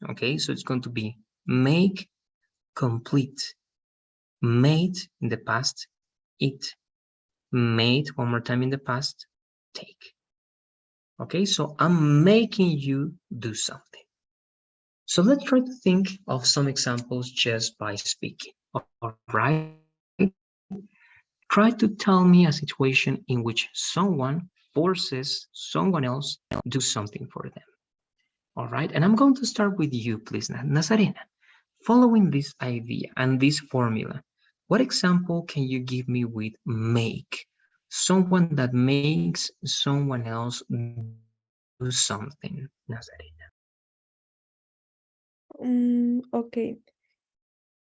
Okay, so it's going to be make, complete, made in the past, eat, made one more time in the past, take. Okay, so I'm making you do something. So let's try to think of some examples just by speaking. All right, try to tell me a situation in which someone forces someone else do something for them. All right, and I'm going to start with you, please, Nazarena. Following this idea and this formula, what example can you give me with make? Someone that makes someone else do something for them. something, Nazarena. Okay.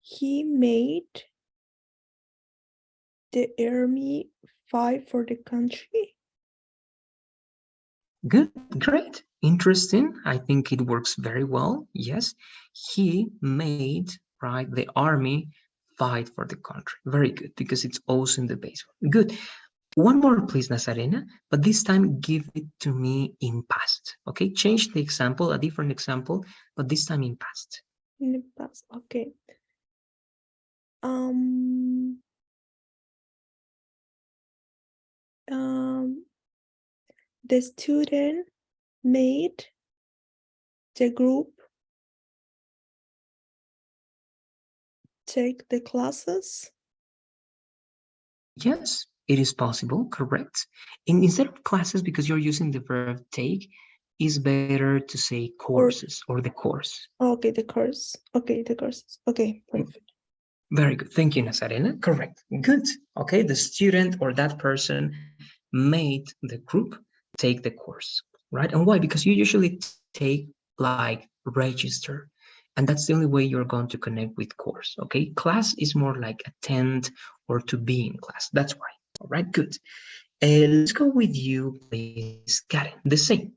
He made the army fight for the country. Good, great, interesting. I think it works very well. Yes, he made, right, the army fight for the country. Very good, because it's also in the base. Good. One more, please, Nazarena, but this time give it to me in past. Okay, change the example, a different example, but this time in past. In the past, okay. Um, the student made the group take the classes. Yes, it is possible, correct. And instead of classes, because you're using the verb take, is better to say courses or the course. Okay, the course. Okay, the courses. Okay, perfect. Very good. Thank you, Nazarena. Correct. Good. Okay, the student or that person made the group take the course, right? And why? Because you usually take like register, and that's the only way you're going to connect with course. Okay, class is more like attend or to be in class. That's why. All right, good. Let's go with you, please, Karen. The same.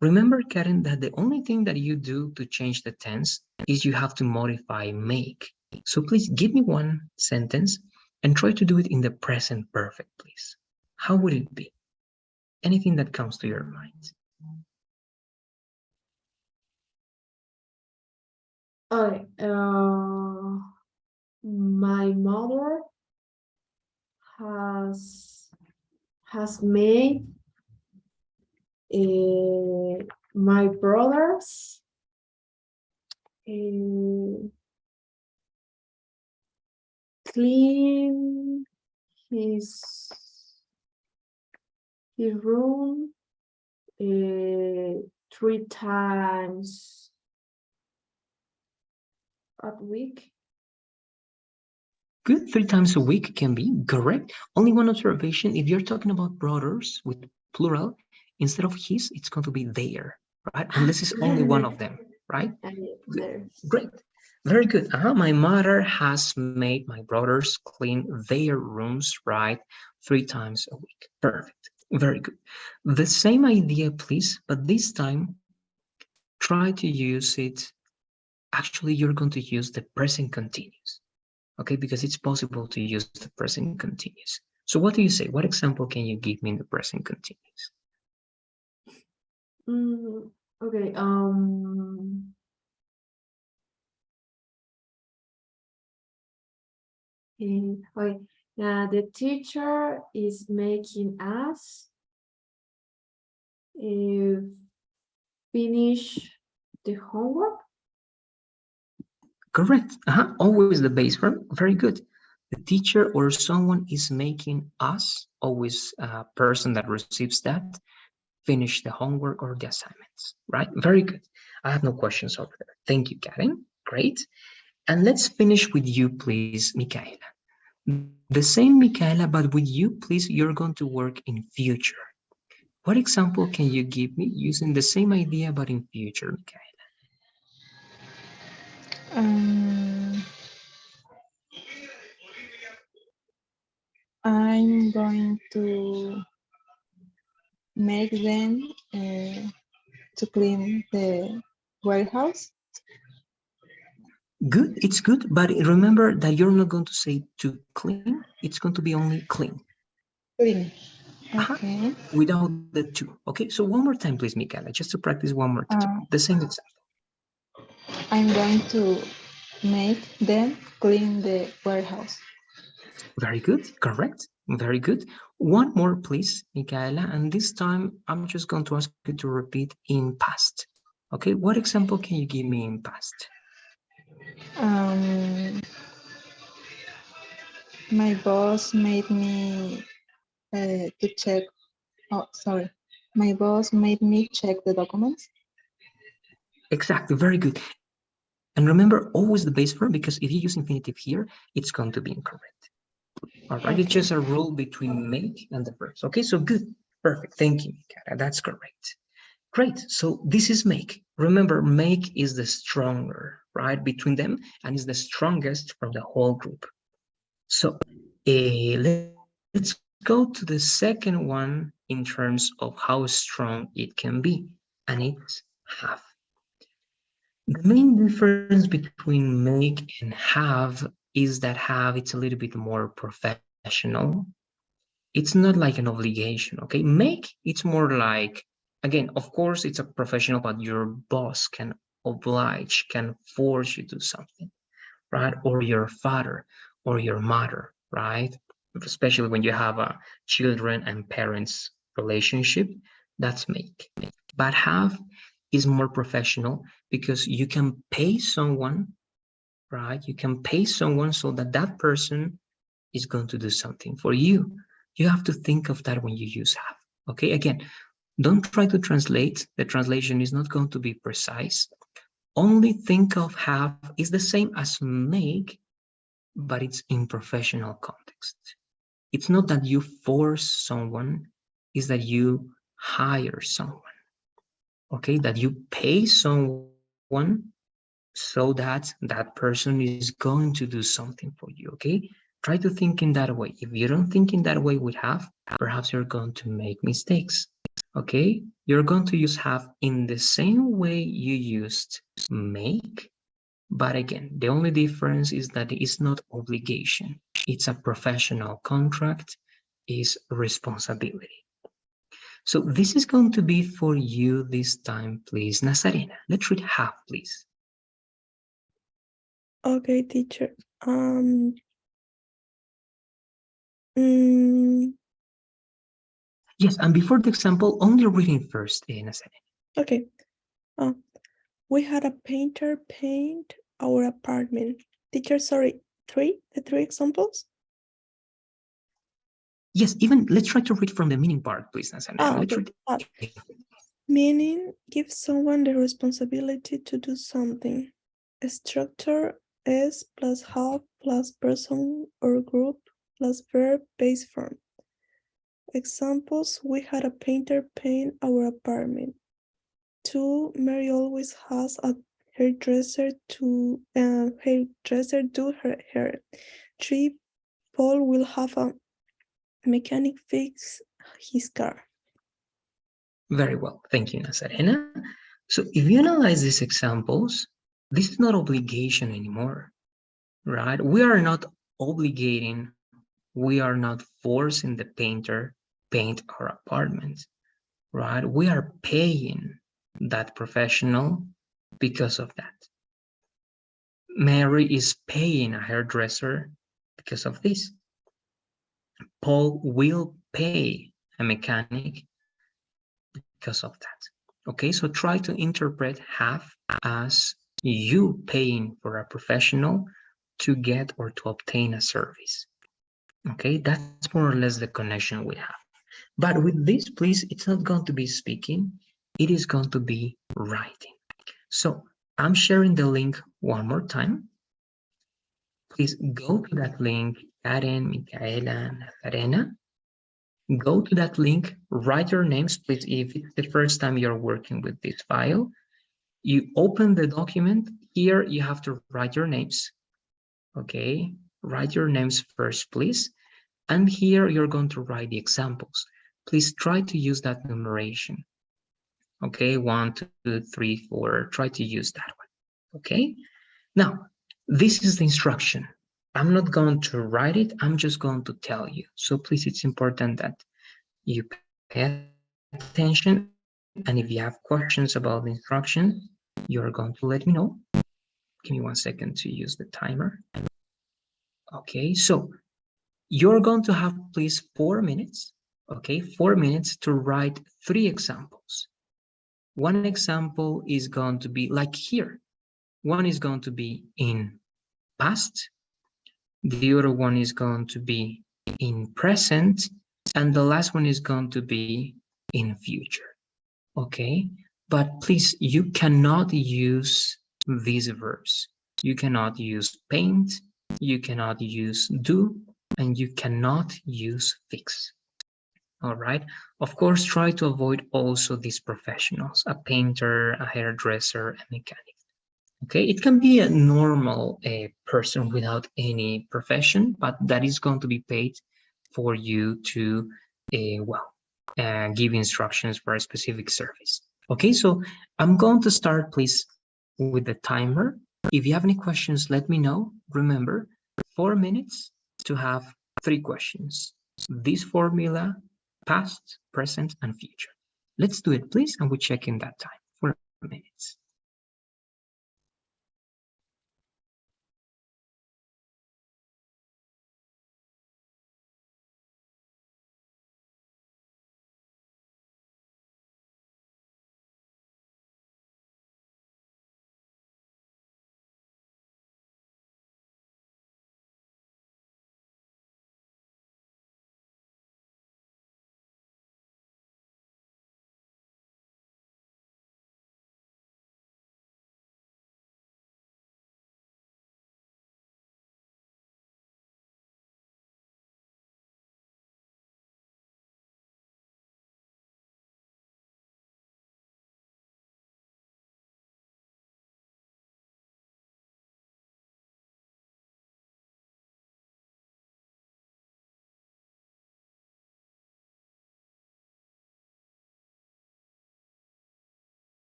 Remember, Karen, that the only thing that you do to change the tense is you have to modify make. So please give me one sentence and try to do it in the present perfect, please. How would it be? Anything that comes to your mind. Okay, my mother has made my brothers clean his room 3 times a week. Good, 3 times a week can be correct. Only one observation, if you're talking about brothers with plural, instead of his, it's going to be their, right? Unless it's only one of them, right? Great, very good. My mother has made my brothers clean their rooms, right, 3 times a week. Perfect, very good. The same idea, please, but this time, try to use it. Actually, you're going to use the present continuous, okay, because it's possible to use the present continuous. So what do you say? What example can you give me in the present continuous? Okay. Okay. The teacher is making us finish the homework. Correct. Always the base verb. Very good. The teacher or someone is making us, always a person that receives that, finish the homework or the assignments, right? Very good. I have no questions over there. Thank you, Karen. Great. And let's finish with you, please, Michaela. The same, Michaela, but with you, please, you're going to work in future. What example can you give me using the same idea, but in future, Michaela? I'm going to make them to clean the warehouse. Good, it's good, but remember that you're not going to say to clean, it's going to be only clean. Clean. Okay. Without the to. Okay, so one more time, please, Michaela, just to practice one more time. The same example. I'm going to make them clean the warehouse. Very good, correct, very good. One more, please, Michaela, and this time I'm just going to ask you to repeat in past. Okay, what example can you give me in past? My boss made me to check. Oh, sorry. My boss made me check the documents. Exactly, very good. And remember, always the base verb, because if you use infinitive here, it's going to be incorrect. All right, it's just a rule between make and the verbs. Okay, so good, perfect. Thank you, Mikara. That's correct. Great. So this is make. Remember, make is the stronger, right, between them, and is the strongest from the whole group. So let's go to the second one in terms of how strong it can be, and it's have. The main difference between make and have is that have, it's a little bit more professional. It's not like an obligation, okay? Make, it's more like, again, of course, it's a professional, but your boss can oblige, can force you to do something, right? Or your father or your mother, right? Especially when you have a children and parents relationship, that's make. But have is more professional because you can pay someone, right? You can pay someone so that that person is going to do something for you. You have to think of that when you use have. Okay, again, don't try to translate. The translation is not going to be precise. Only think of have is the same as make, but it's in professional context. It's not that you force someone, it's that you hire someone. Okay, that you pay someone so that that person is going to do something for you. Okay, try to think in that way. If you don't think in that way with have, perhaps you're going to make mistakes. Okay, you're going to use have in the same way you used make, but again, the only difference is that it's not obligation. It's a professional contract, is responsibility. So this is going to be for you this time, please. Nazarena, let's read have, please. Okay, teacher. Mm, Yes, and before the example, only reading first, Nazarena. okay. We had a painter paint our apartment. Teacher, sorry, the three examples? Yes, even let's try to read from the meaning part, please, Nazarena. Let's Okay. read. Meaning, give someone the responsibility to do something. A structure is plus have plus person or group plus verb base form. Examples, we had a painter paint our apartment. 2, Mary always has a hairdresser do her hair. 3, Paul will have a mechanic fix his car. Very well, thank you, Nazarena. So if you analyze these examples, this is not obligation anymore, right? We are not obligating, we are not forcing the painter paint our apartment, right? We are paying that professional because of that. Mary is paying a hairdresser because of this. Paul will pay a mechanic because of that. Okay, so try to interpret have as you paying for a professional to get or to obtain a service. Okay, that's more or less the connection we have. But with this, please, it's not going to be speaking, it is going to be writing. So I'm sharing the link one more time. Please go to that link, Karen, Micaela, Nazarena. Go to that link, write your names, please. If it's the first time you're working with this file, you open the document. Here you have to write your names. Okay, write your names first, please. And here you're going to write the examples. Please try to use that numeration. Okay, 1, 2, 3, 4. Try to use that one. Okay, now this is the instruction. I'm not going to write it, I'm just going to tell you. So please, it's important that you pay attention, and if you have questions about the instructions, you're going to let me know. Give me 1 second to use the timer. Okay, so you're going to have, please, 4 minutes, okay, 4 minutes to write 3 examples. One example is going to be like here. One is going to be in past, the other one is going to be in present, and the last one is going to be in future. Okay, but please, you cannot use these verbs. You cannot use paint, you cannot use do, and you cannot use fix. All right. Of course, try to avoid also these professionals, a painter, a hairdresser, a mechanic. Okay, it can be a normal person without any profession, but that is going to be paid for you to, give instructions for a specific service. Okay, so I'm going to start, please, with the timer. If you have any questions, let me know. Remember, 4 minutes to have 3 questions. This formula, past, present, and future. Let's do it, please, and we check in that time, 4 minutes.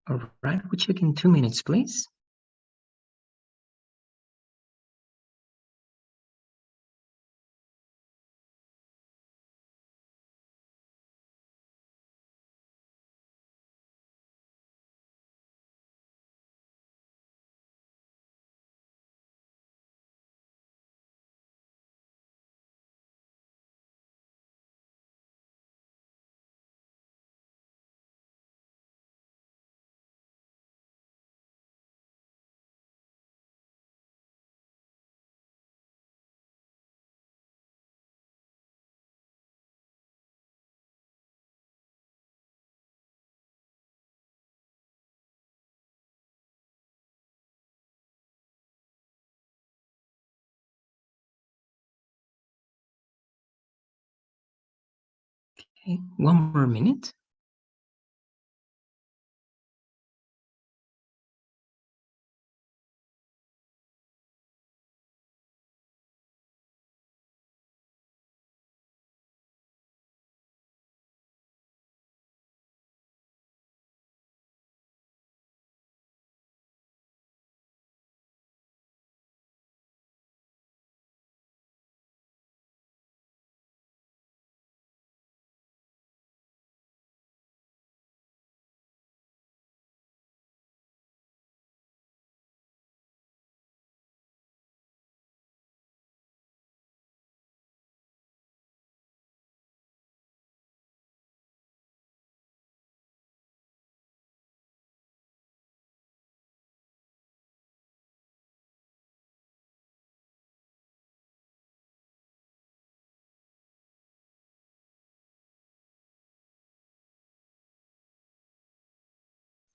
All right, we check in 2 minutes, please. Okay, 1 more minute.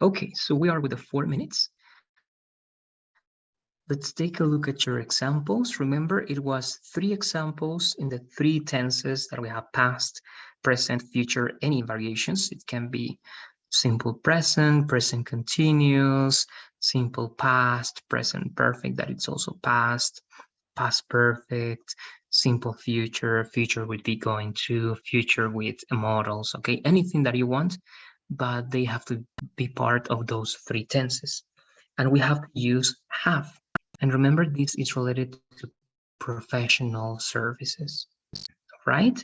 Okay, so we are with the 4 minutes. Let's take a look at your examples. Remember, it was 3 examples in the 3 tenses that we have: past, present, future, any variations. It can be simple present, present continuous, simple past, present perfect, that it's also past, past perfect, simple future, future would be going to, future with modals, okay? Anything that you want, but they have to be part of those three tenses. And we have to use have. And remember, this is related to professional services, right?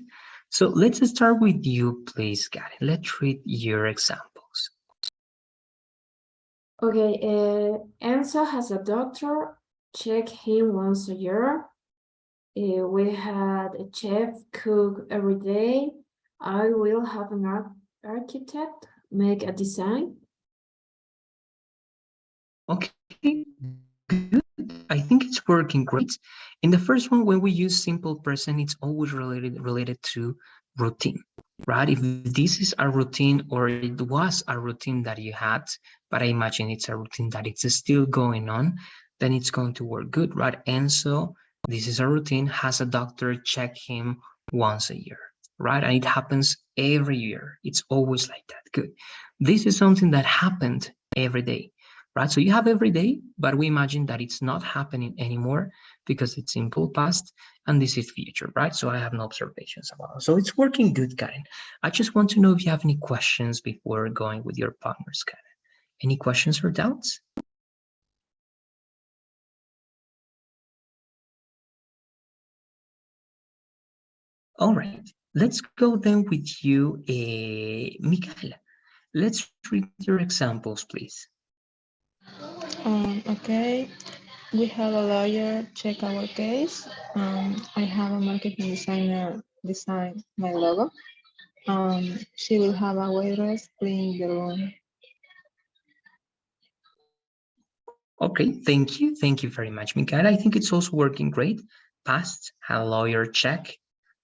So let's start with you, please, Karen. Let's read your examples. Okay, Enzo has a doctor, check him once a year. We had a chef cook every day. I will have an architect make a design. Okay, good. I think it's working great. In the first one, when we use simple present, it's always related to routine, right? If this is a routine or it was a routine that you had, but I imagine it's a routine that it's still going on, then it's going to work good, right? And so this is a routine, has a doctor check him once a year, right? And it happens every year. It's always like that. Good. This is something that happened every day, right? So you have every day, but we imagine that it's not happening anymore because it's simple past and this is future, right? So I have no observations about it. So it's working good, Karen. I just want to know if you have any questions before going with your partners, Karen. Any questions or doubts? All right, let's go then with you, Michaela. Let's read your examples, please. Okay, we have a lawyer check our case. I have a marketing designer design my logo. She will have a waitress clean the room. Okay, thank you. Thank you very much, Michaela. I think it's also working great. Past, have a lawyer check.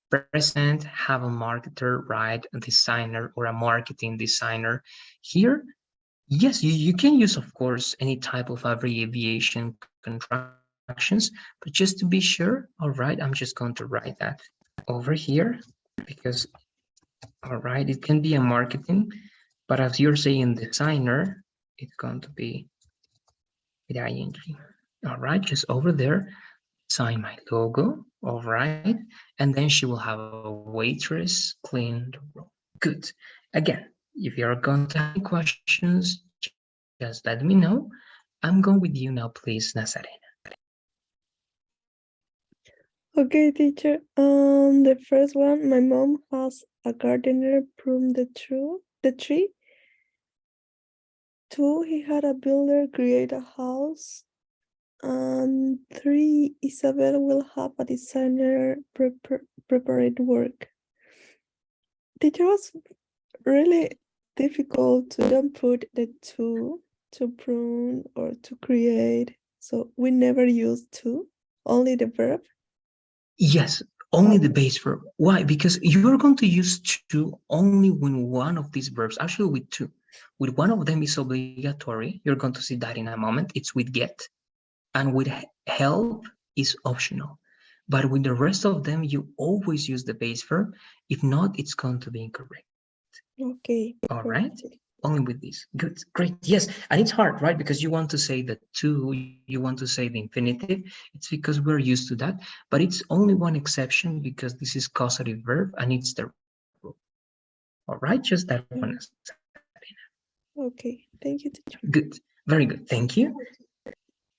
Present, have a marketer, right? A designer or a marketing designer. Here, yes, you can use, of course, any type of abbreviation contractions, but just to be sure, all right, I'm just going to write that over here because, all right, it can be a marketing, but as you're saying designer, it's going to be with ing. All right, just over there, sign my logo, all right, and then she will have a waitress clean the room. Good. Again, if you're going to have any questions, just let me know. I'm going with you now, please, Nazarena. Okay, teacher. The first one, my mom has a gardener prune the tree. 2, he had a builder create a house. And 3, Isabel will have a designer prepared work. Teacher was really difficult to don't put the to prune or to create. So we never use to, only the verb. Yes, only the base verb. Why? Because you're going to use to only when one of these verbs, actually with two. With one of them is obligatory. You're going to see that in a moment. It's with get. And with help is optional. But with the rest of them, you always use the base verb. If not, it's going to be incorrect. Okay. All right. Only with this. Good. Great. Yes. And it's hard, right? Because you want to say the to, you want to say the infinitive. It's because we're used to that. But it's only one exception because this is causative verb and it's the rule. All right. Just that one, Sarina. Okay. Thank you, teacher. Good. Very good. Thank you.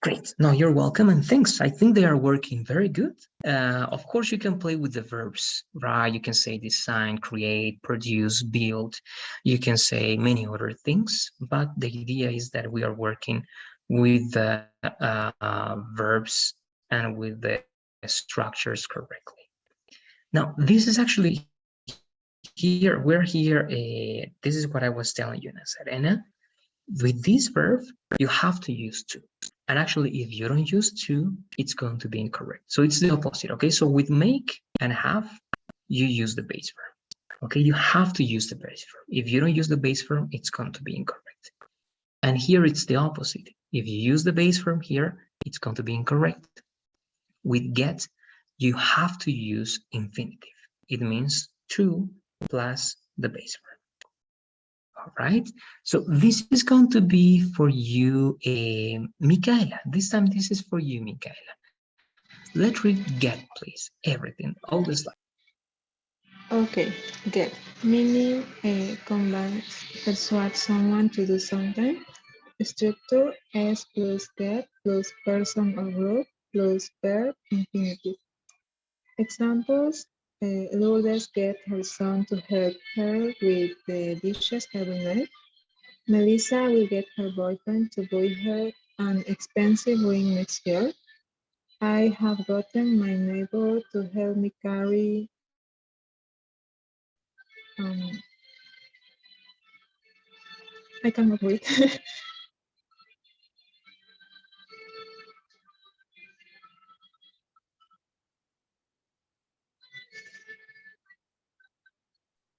Great. No, you're welcome and thanks. I think they are working very good. Of course, you can play with the verbs, right? You can say design, create, produce, build. You can say many other things, but the idea is that we are working with the verbs and with the structures correctly. Now, this is actually here, we're here, this is what I was telling you, Nazarena. With this verb, you have to use to. And actually, if you don't use to, it's going to be incorrect. So it's the opposite, okay? So with make and have, you use the base verb, okay? You have to use the base verb. If you don't use the base verb, it's going to be incorrect. And here it's the opposite. If you use the base verb here, it's going to be incorrect. With get, you have to use infinitive. It means to plus the base verb. All right, so this is going to be for you, Michaela. This time, this is for you, Michaela. Let's read get, please. Everything, all the slides. Okay, get. Meaning combines, persuade someone to do something. Structure S plus get plus person or group plus verb infinitive. Examples, Lourdes get her son to help her with the dishes every night. Melissa will get her boyfriend to buy her an expensive ring next year. I have gotten my neighbor to help me carry um, I cannot read.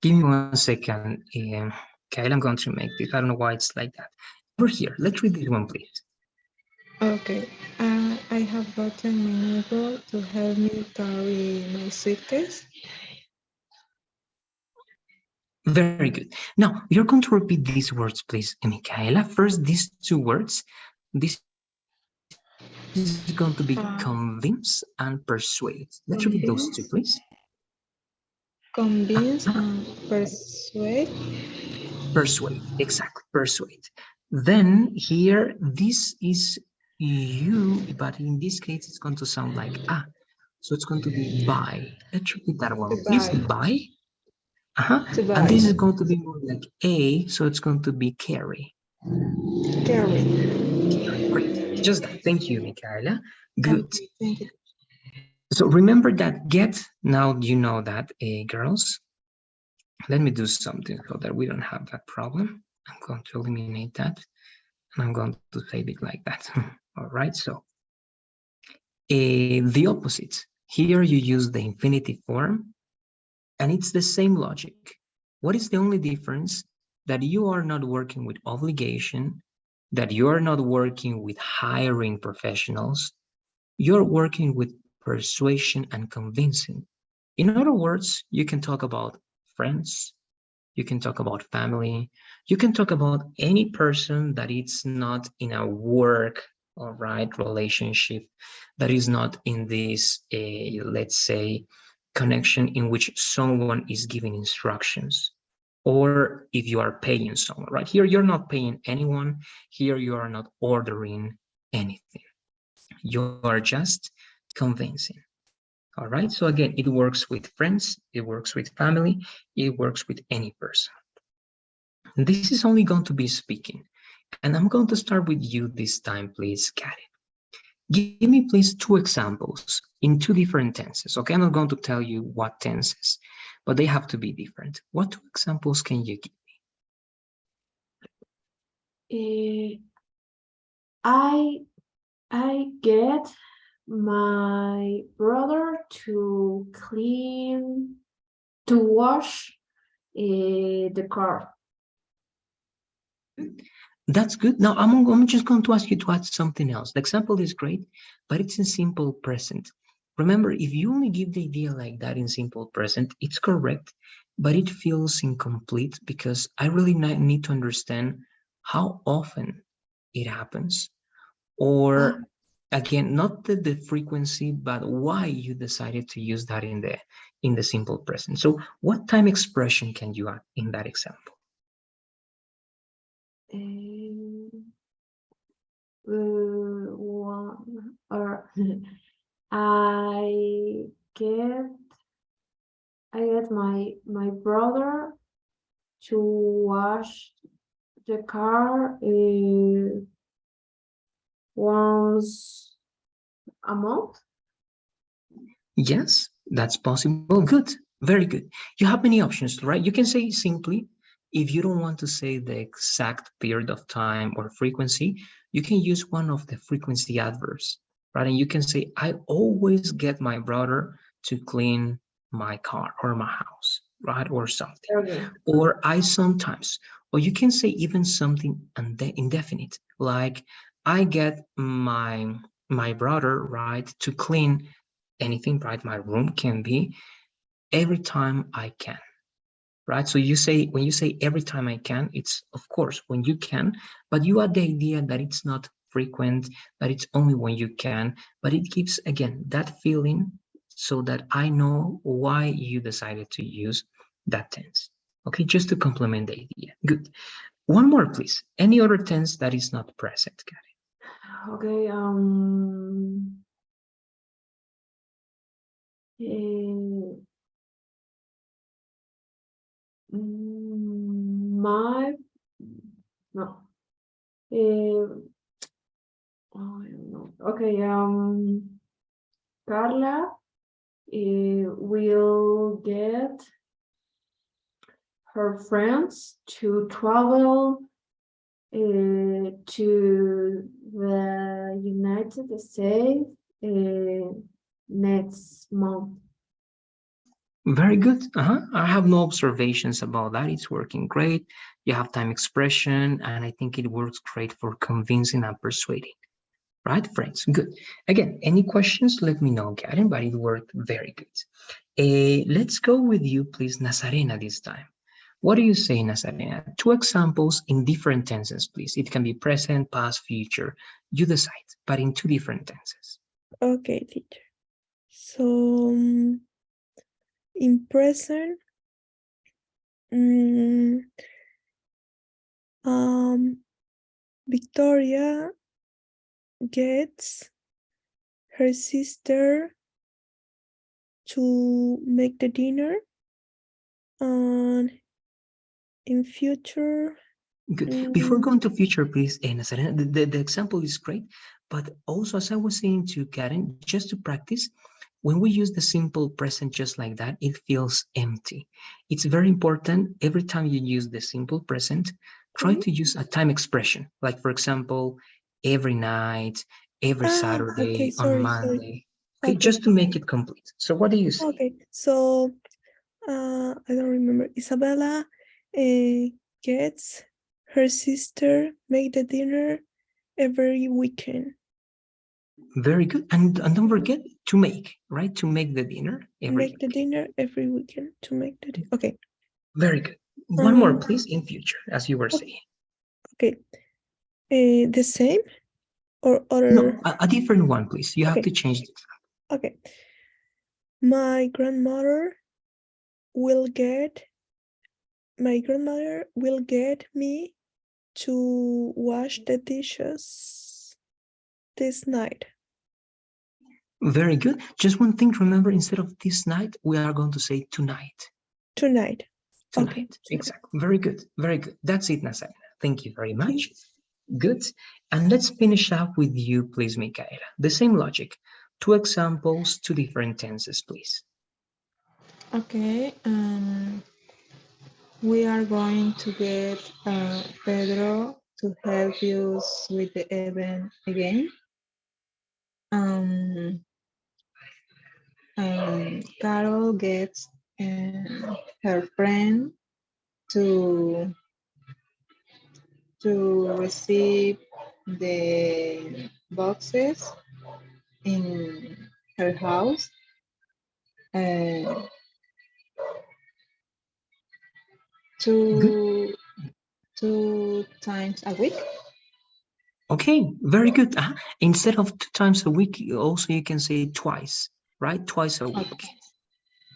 Give me 1 second, Kyle, I'm going to make this. I don't know why it's like that. Over here, let's read this one, please. Okay, I have gotten my neighbor to help me carry my suitcase. Very good. Now, you're going to repeat these words, please, Michaela. First, these two words. This is going to be convince and persuade. Let's repeat those two, please. Convince, convince Uh-huh. and persuade. Persuade, exactly, persuade. Then here, this is you, but in this case, it's going to sound like ah. So it's going to be buy. Let's repeat that one. To You buy, say buy. Uh-huh. to And buy, this is going to be more like a, so it's going to be carry. carry. Great. Just that. Thank you, Michaela. Good. Okay, thank you. So remember that get, now you know that, girls. Let me do something so that we don't have that problem. I'm going to eliminate that, and I'm going to save it like that. All right, so the opposite. Here you use the infinitive form, and it's the same logic. What is the only difference? That you are not working with obligation, that you are not working with hiring professionals, you're working with persuasion and convincing. In other words, you can talk about friends, you can talk about family, you can talk about any person that it's not in a work, all right, relationship, that is not in this, let's say, connection in which someone is giving instructions, or if you are paying someone, right? Here, you're not paying anyone. Here, you are not ordering anything. You are just convincing. All right. So again, it works with friends, it works with family, it works with any person. This is only going to be speaking. And I'm going to start with you this time, please, Karen. Give me, please, two examples in two different tenses. Okay, I'm not going to tell you what tenses, but they have to be different. What two examples can you give Eh, I get my brother to wash the car. That's good. Now, I'm just going to ask you to add something else. The example is great, but it's in simple present. Remember, if you only give the idea like that in simple present, it's correct, but it feels incomplete because I really need to understand how often it happens. Ah, Or again, not the frequency, but why you decided to use that in the simple present. So what time expression can you add in that example? one or I get my brother to wash the car once a month. Yes, that's possible. Good, very good. You have many options, right? You can say simply, if you don't want to say the exact period of time or frequency, you can use one of the frequency adverbs, right? And you can say, I always get my brother to clean my car or my house, right? Or something. Okay. Or I sometimes. Or you can say even something indefinite, like I get my brother, right, to clean anything, right? My room can be every time I can, right? So you say, when you say every time I can, it's of course when you can, but you add the idea that it's not frequent, that it's only when you can, but it gives, again, that feeling so that I know why you decided to use that tense. Okay, just to complement the idea. Good. One more, please. Any other tense that is not present, Karen? Okay. My no. Oh, I don't know. Okay. Carla will get her friends to travel to the United States next month. Very good. I have no observations about that. It's working great. You have time expression, and I think it works great for convincing and persuading. Right, friends? Good. Again, any questions, let me know, Karen, but it worked very good. Let's go with you, please, Nazarena, this time. What do you say, Nazarena? Two examples in different tenses, please. It can be present, past, future. You decide, but in two different tenses. Okay, teacher. So in present, Victoria gets her sister to make the dinner, and in future. Good. Before going to future, please, Nazarena, the example is great, but also, as I was saying to Karen, just to practice, when we use the simple present just like that, it feels empty. It's very important every time you use the simple present, try to use a time expression. Like, for example, every night, every Saturday, okay, on sorry. Monday. Okay, Okay. just to make it complete. So what do you say? Okay, so I don't remember. Isabella gets her sister make the dinner every weekend. Very good. And don't forget to make, right? To make the dinner every Make the week. dinner every weekend to make the dinner. Okay. Very good. One more, please, in future, as you were saying. Okay. The same or other? No, a different one, please. You have to change the example. Okay. My grandmother will get me to wash the dishes this night. Very good. Just one thing, remember, instead of this night, we are going to say tonight. Tonight. Tonight. Okay. Exactly. Very good. Very good. That's it, Nazarena. Thank you very much. Good. And let's finish up with you, please, Micaela. The same logic. Two examples, two different tenses, please. Okay. We are going to get Pedro to help us with the event again. Carol gets her friend to receive the boxes in her house. Two times a week. Okay, very good. Instead of 2 times a week, also you can say twice, right? Twice a week.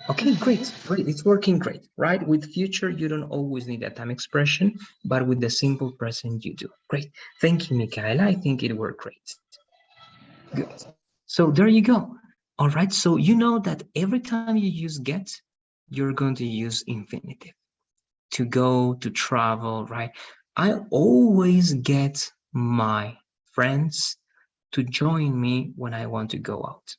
Okay, great, great. It's working great, right? With future, you don't always need a time expression, but with the simple present, you do. Great. Thank you, Michaela. I think it worked great. Good. So there you go. All right. So you know that every time you use get, you're going to use infinitive. To go, to travel, right? I always get my friends to join me when I want to go out,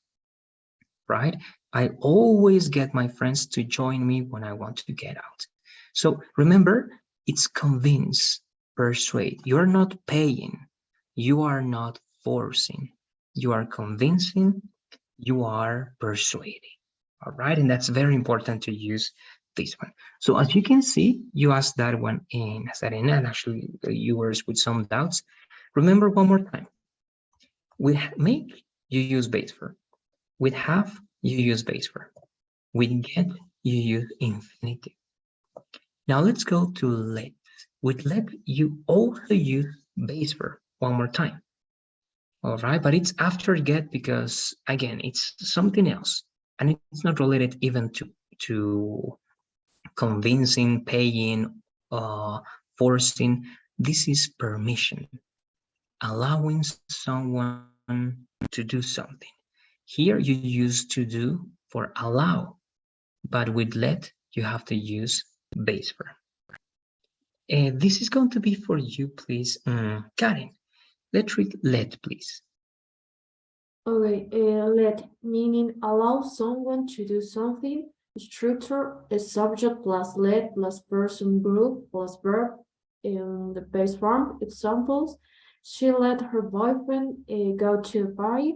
right? I always get my friends to join me when I want to get out. So remember, it's convince, persuade. You're not paying. You are not forcing. You are convincing. You are persuading. All right. And that's very important to use this one. So as you can see, you asked that one in Nazarena, and actually you were with some doubts. Remember one more time. With make, you use base verb. With have, you use base verb. With get, you use infinitive. Now let's go to let. With let, you also use base verb. One more time. All right, but it's after get because again, it's something else, and it's not related even to convincing, paying, forcing. This is permission, allowing someone to do something. Here you use to do for allow, but with let you have to use base verb. This is going to be for you, please, Karen. Let's read let, please. Okay, let meaning allow someone to do something. Structure a subject plus let plus person group plus verb in the base form. Examples: she let her boyfriend go to a party.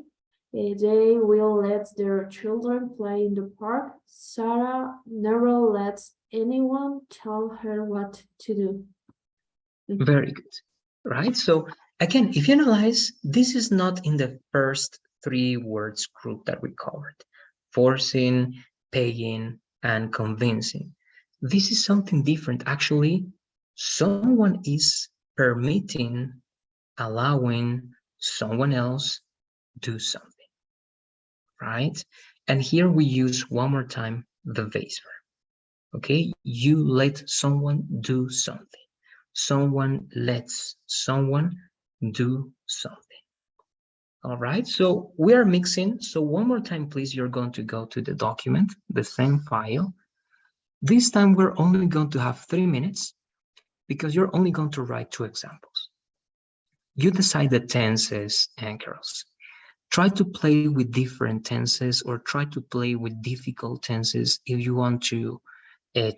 They will let their children play in the park. Sarah never lets anyone tell her what to do. Very good. Right? So again, if you analyze, this is not in the first three words group that we covered: forcing, paying, and convincing. This is something different. Actually, someone is permitting, allowing someone else do something, right? And here we use one more time the base verb. Okay, you let someone do something. Someone lets someone do something. All right, so we are mixing. So one more time, please, you're going to go to the document, the same file. This time we're only going to have 3 minutes because you're only going to write 2 examples. You decide the tenses, and girls. Try to play with different tenses or try to play with difficult tenses if you want to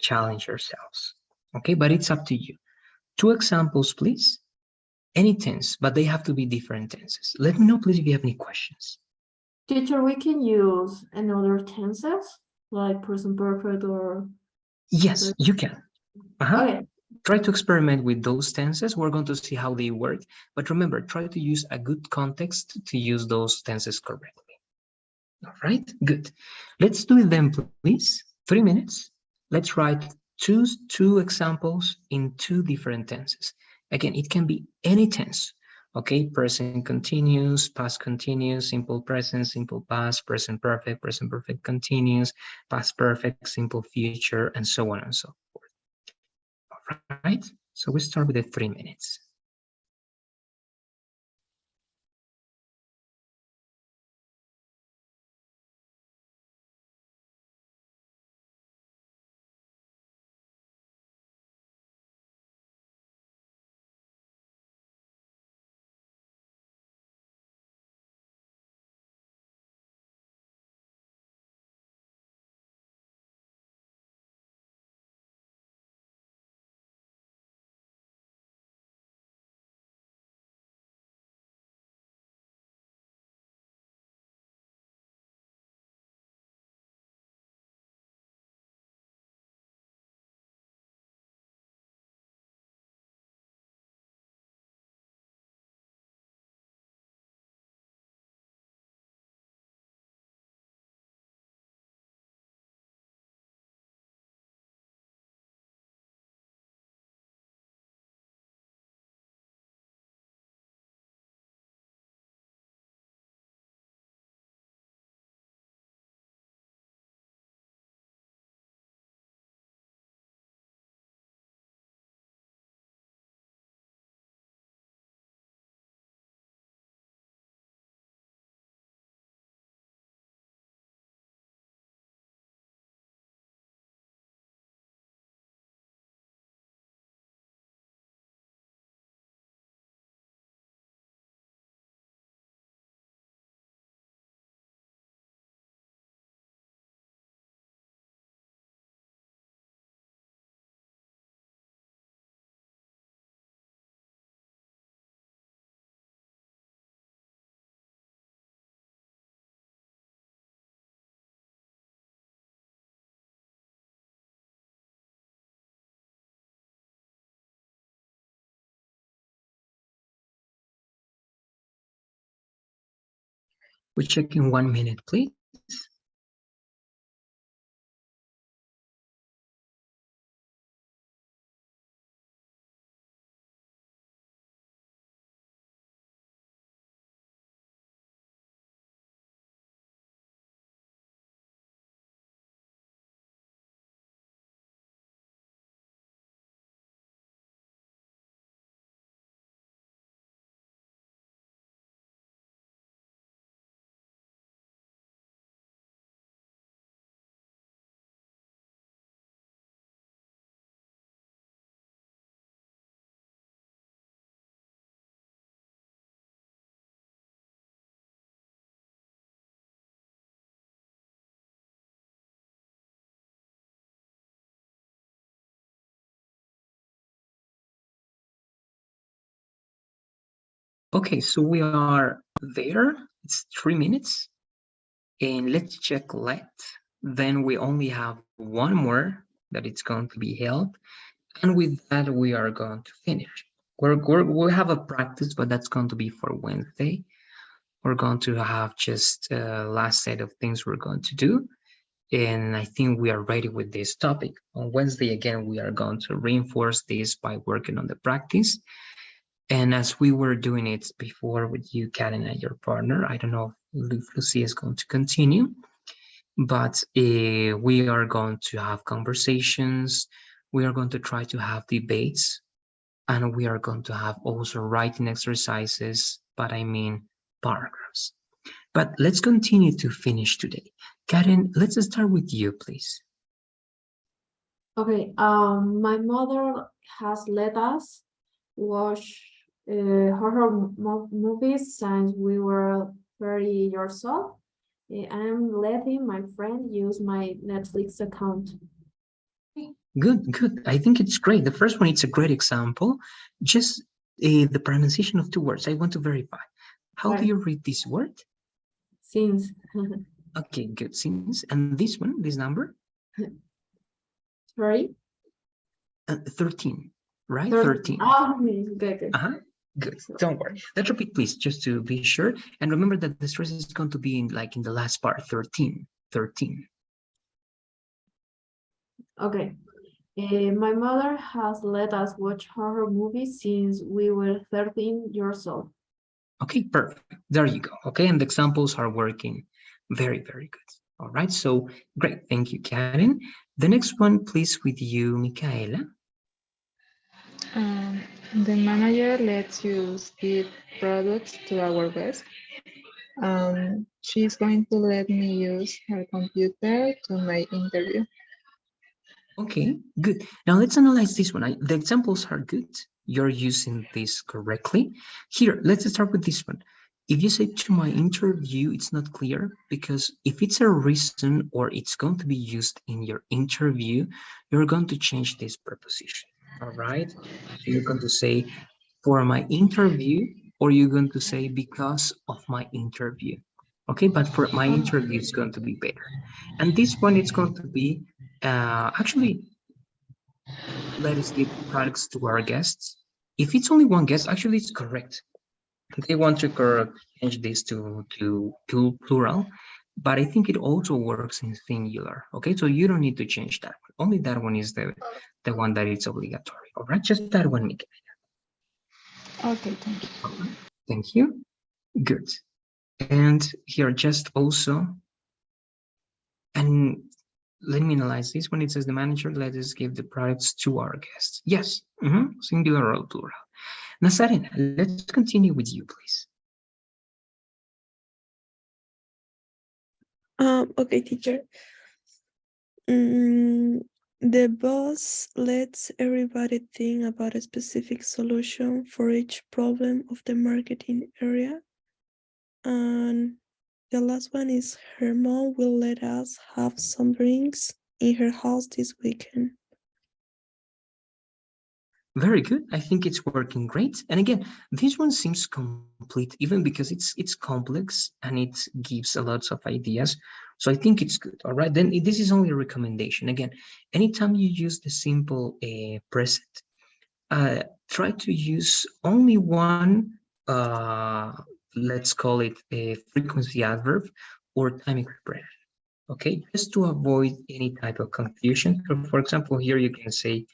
challenge yourselves. Okay, but it's up to you. 2 examples, please. Any tense, but they have to be different tenses. Let me know, please, if you have any questions. Teacher, we can use another tenses like present perfect or Yes, you can. okay. Try to experiment with those tenses. We're going to see how they work. But remember, try to use a good context to use those tenses correctly. All right, good. Let's do it then, please. 3 minutes. Let's write two examples in 2 different tenses. Again, it can be any tense. Okay, present continuous, past continuous, simple present, simple past, present perfect continuous, past perfect, simple future, and so on and so forth. All right, so we start with the 3 minutes. We check in 1 minute, please. Okay, so we are there. It's 3 minutes. And let's check let. Then we only have one more that it's going to be held. And with that, we are going to finish. We'll have a practice, but that's going to be for Wednesday. We're going to have just a last set of things we're going to do. And I think we are ready with this topic. On Wednesday, again, we are going to reinforce this by working on the practice. And as we were doing it before with you, Karen, and your partner, I don't know if Lucy is going to continue, but we are going to have conversations. We are going to try to have debates, and we are going to have also writing exercises, but I mean paragraphs. But let's continue to finish today. Karen, let's start with you, please. Okay, my mother has let us watch horror movies since we were 30 years old. I'm letting my friend use my Netflix account. Good, good. I think it's great. The first one, it's a great example. Just the pronunciation of 2 words. I want to verify. How do you read this word? Since. Okay, good. Since. And this one, this number? Sorry? 13, right? 13. 13. Oh, okay. Good. Don't worry. Let's repeat, please, just to be sure. And remember that the stress is going to be in the last part, 13. 13. Okay. My mother has let us watch horror movies since we were 13 years old. Okay, perfect. There you go. Okay, and the examples are working very, very good. All right, so great. Thank you, Karen. The next one, please, with you, Micaela. The manager lets you give products to our desk. She's going to let me use her computer to my interview. Okay, good. Now let's analyze this one. The examples are good. You're using this correctly. Here, let's start with this one. If you say to my interview, it's not clear because if it's a reason or it's going to be used in your interview, you're going to change this preposition. All right. So you're going to say for my interview, or you're going to say because of my interview. Okay, but for my interview, it's going to be better. And this one, it's going to be actually, let us give products to our guests. If it's only one guest, actually, it's correct. They want to change this to plural, but I think it also works in singular. Okay, so you don't need to change that one. Only that one is the one that is obligatory. All right, just that one, Mika. Okay, thank you. Thank you. Good. And here, just also, and let me analyze this when it says the manager, let us give the products to our guests. Yes, singular or plural. Nazarena, let's continue with you, please. Okay, teacher. The boss lets everybody think about a specific solution for each problem of the marketing area. And the last one is her mom will let us have some drinks in her house this weekend. Very good. I think it's working great. And again, this one seems complete even because it's complex and it gives a lot of ideas. So I think it's good. All right. Then this is only a recommendation. Again, anytime you use the simple present, try to use only one, let's call it a frequency adverb or time expression. Okay, just to avoid any type of confusion. So for example, here you can say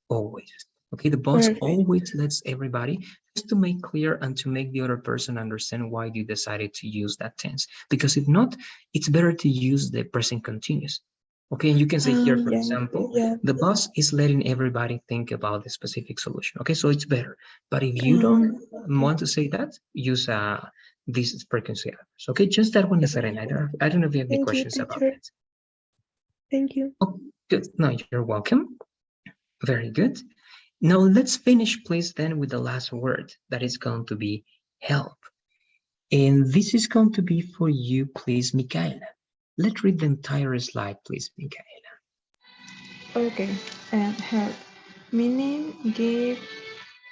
always. Okay, the boss always lets everybody, just to make clear and to make the other person understand why you decided to use that tense. Because if not, it's better to use the present continuous. Okay, and you can say here, for example, the boss is letting everybody think about the specific solution. Okay, so it's better. But if you don't want to say that, use this frequency adverbs. Okay, just that one, Nazarena. I don't know if you have any questions about that. Thank you. Oh, good. No, you're welcome. Very good. Now let's finish, please, then with the last word that is going to be help. And this is going to be for you, please, Micaela. Let's read the entire slide, please, Micaela. Okay, help, meaning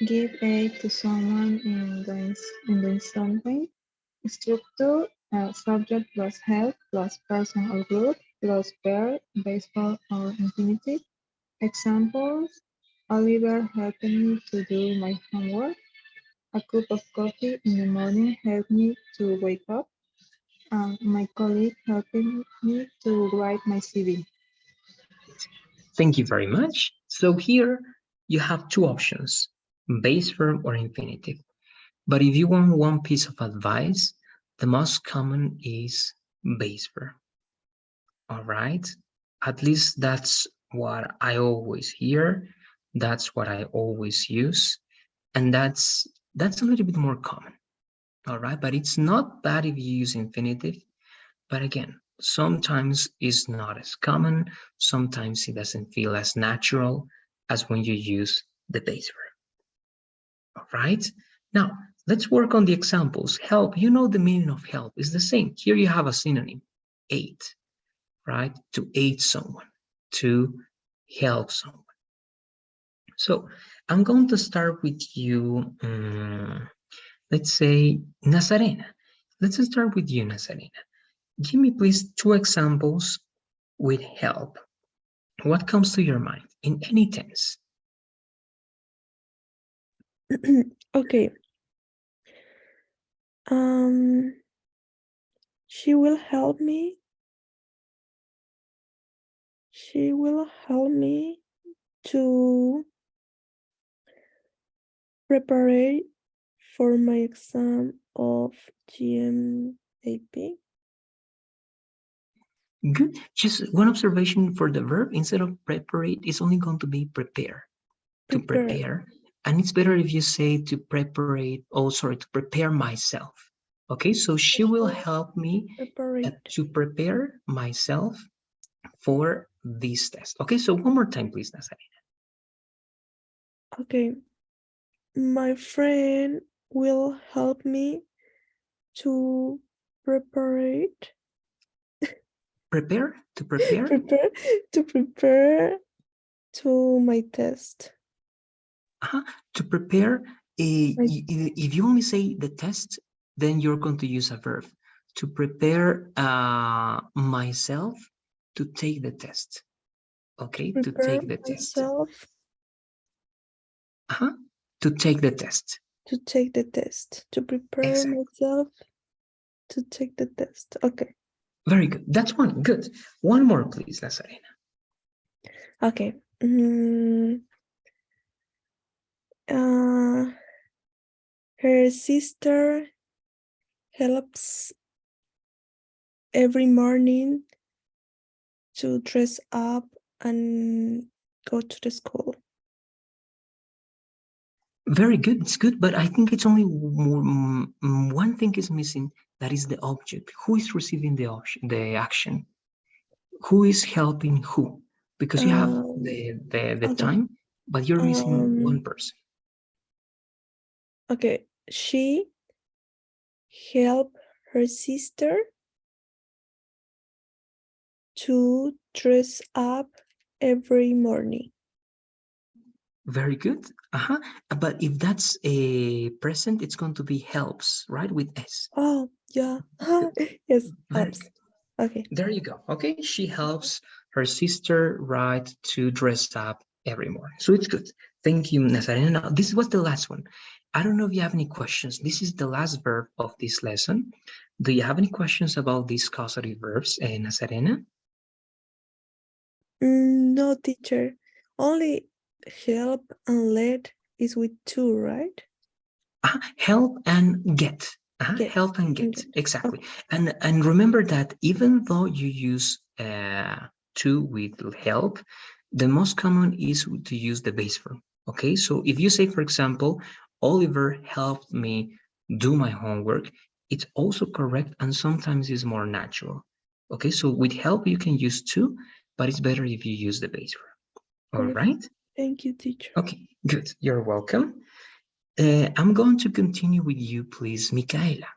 give aid to someone in doing something. Structure, subject plus help plus person or group plus verb, baseball or infinitive. Examples, Oliver helping me to do my homework. A cup of coffee in the morning helped me to wake up. My colleague helping me to write my CV. Thank you very much. So here you have two options, base verb or infinitive. But if you want one piece of advice, the most common is base verb. All right? At least that's what I always hear. That's what I always use. And that's a little bit more common. All right? But it's not bad if you use infinitive. But again, sometimes it's not as common. Sometimes it doesn't feel as natural as when you use the base verb. All right. Now, let's work on the examples. Help, you know the meaning of help is the same. Here you have a synonym, aid, right? To aid someone, to help someone. So I'm going to start with you, let's say Nazarena. Let's start with you, Nazarena. Give me please two examples with help. What comes to your mind in any tense? Okay. She will help me. She will help me to prepare for my exam of GMAP. Good. Just one observation for the verb. Instead of preparate, it's only going to be prepare. To prepare. And it's better if you say to preparate, oh, sorry, to prepare myself. Okay, so she will help me to prepare myself for this test. Okay, so one more time, please, Nazarena. Okay. My friend will help me to prepare. Prepare? To prepare? prepare to my test. To prepare, if you only say the test, then you're going to use a verb. To prepare myself to take the test. Okay, to take the test. To take the test. To take the test. To prepare myself to take the test. Okay. Very good. That's one. Good. One more, please, Nazarena. Okay. Her sister helps every morning to dress up and go to the school. Very good. It's good, but I think it's only one thing is missing. That is the object. Who is receiving the action? Who is helping who? Because you have the time, but you're missing one person. Okay, she helped her sister to dress up every morning. Very good. But if that's a present, it's going to be helps, right? With S. Oh, yeah. Yes, helps. Okay. There you go. Okay, she helps her sister, right, to dress up every morning. So it's good. Thank you, Nazarena. Now, this was the last one. I don't know if you have any questions. This is the last verb of this lesson. Do you have any questions about these causative verbs, Nazarena? No, teacher. Only help and let is with two, right? Help and get. Help and get. Exactly. And remember that even though you use to with help, the most common is to use the base verb. Okay, so if you say, for example, Oliver helped me do my homework, it's also correct and sometimes is more natural. Okay, so with help you can use to, but it's better if you use the base verb. All right? Thank you, teacher. Okay, good. You're welcome. I'm going to continue with you, please, Micaela.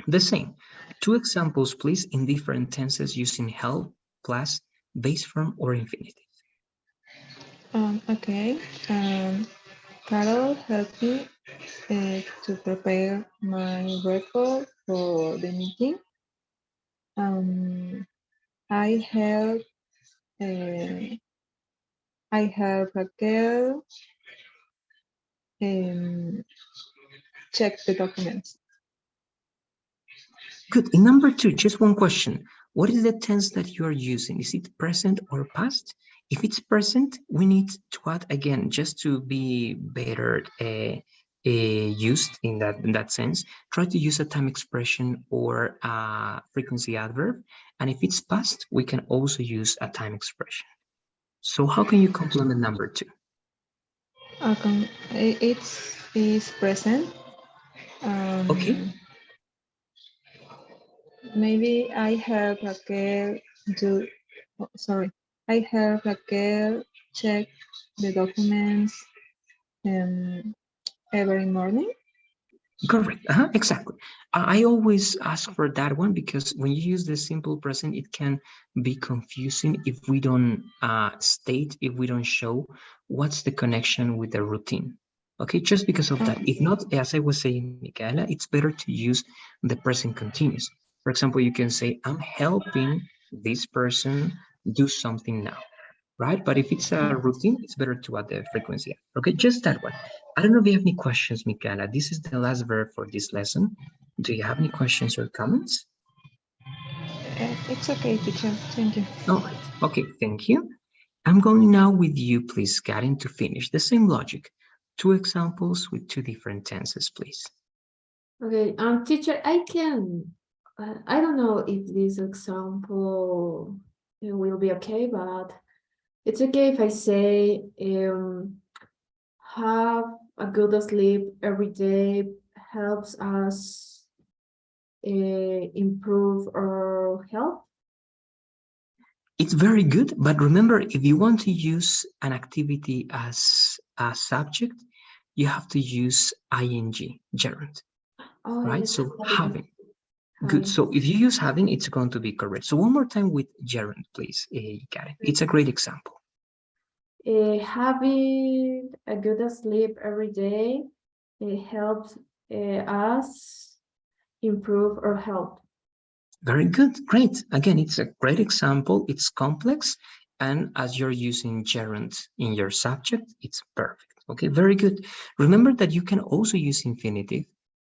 The same. Two examples, please, in different tenses using help plus base form or infinitive. Okay. Carol helped me to prepare my record for the meeting. I help Raquel check the documents. Good. In number 2, just one question. What is the tense that you are using? Is it present or past? If it's present, we need to add again, just to be better used in that sense. Try to use a time expression or a frequency adverb. And if it's past, we can also use a time expression. So how can you complement number 2? Okay, it's present. Okay. Maybe I help Raquel do. Oh, sorry, I help Raquel check the documents every morning. Correct. Exactly. I always ask for that one because when you use the simple present, it can be confusing if we don't state, if we don't show what's the connection with the routine. Okay, just because of that. If not, as I was saying, Michaela, it's better to use the present continuous. For example, you can say, I'm helping this person do something now, right? But if it's a routine, it's better to add the frequency. Okay, just that one. I don't know if you have any questions, Michaela. This is the last verb for this lesson. Do you have any questions or comments? It's okay, teacher. Thank you. All right. Okay, thank you. I'm going now with you, please, Karen, to finish the same logic. 2 examples with 2 different tenses, please. Okay, teacher, I don't know if this example will be okay, but it's okay if I say have a good sleep every day helps us improve our health. It's very good, but remember, if you want to use an activity as a subject, you have to use ing, gerund, Oh, right? yes, So having. Good. having. So if you use having, it's going to be correct. So one more time with gerund, please, Karen. It's a great example. Having a good sleep every day helps us improve our health. Very good. Great. Again, it's a great example. It's complex. And as you're using gerund in your subject, it's perfect. Okay, very good. Remember that you can also use infinitive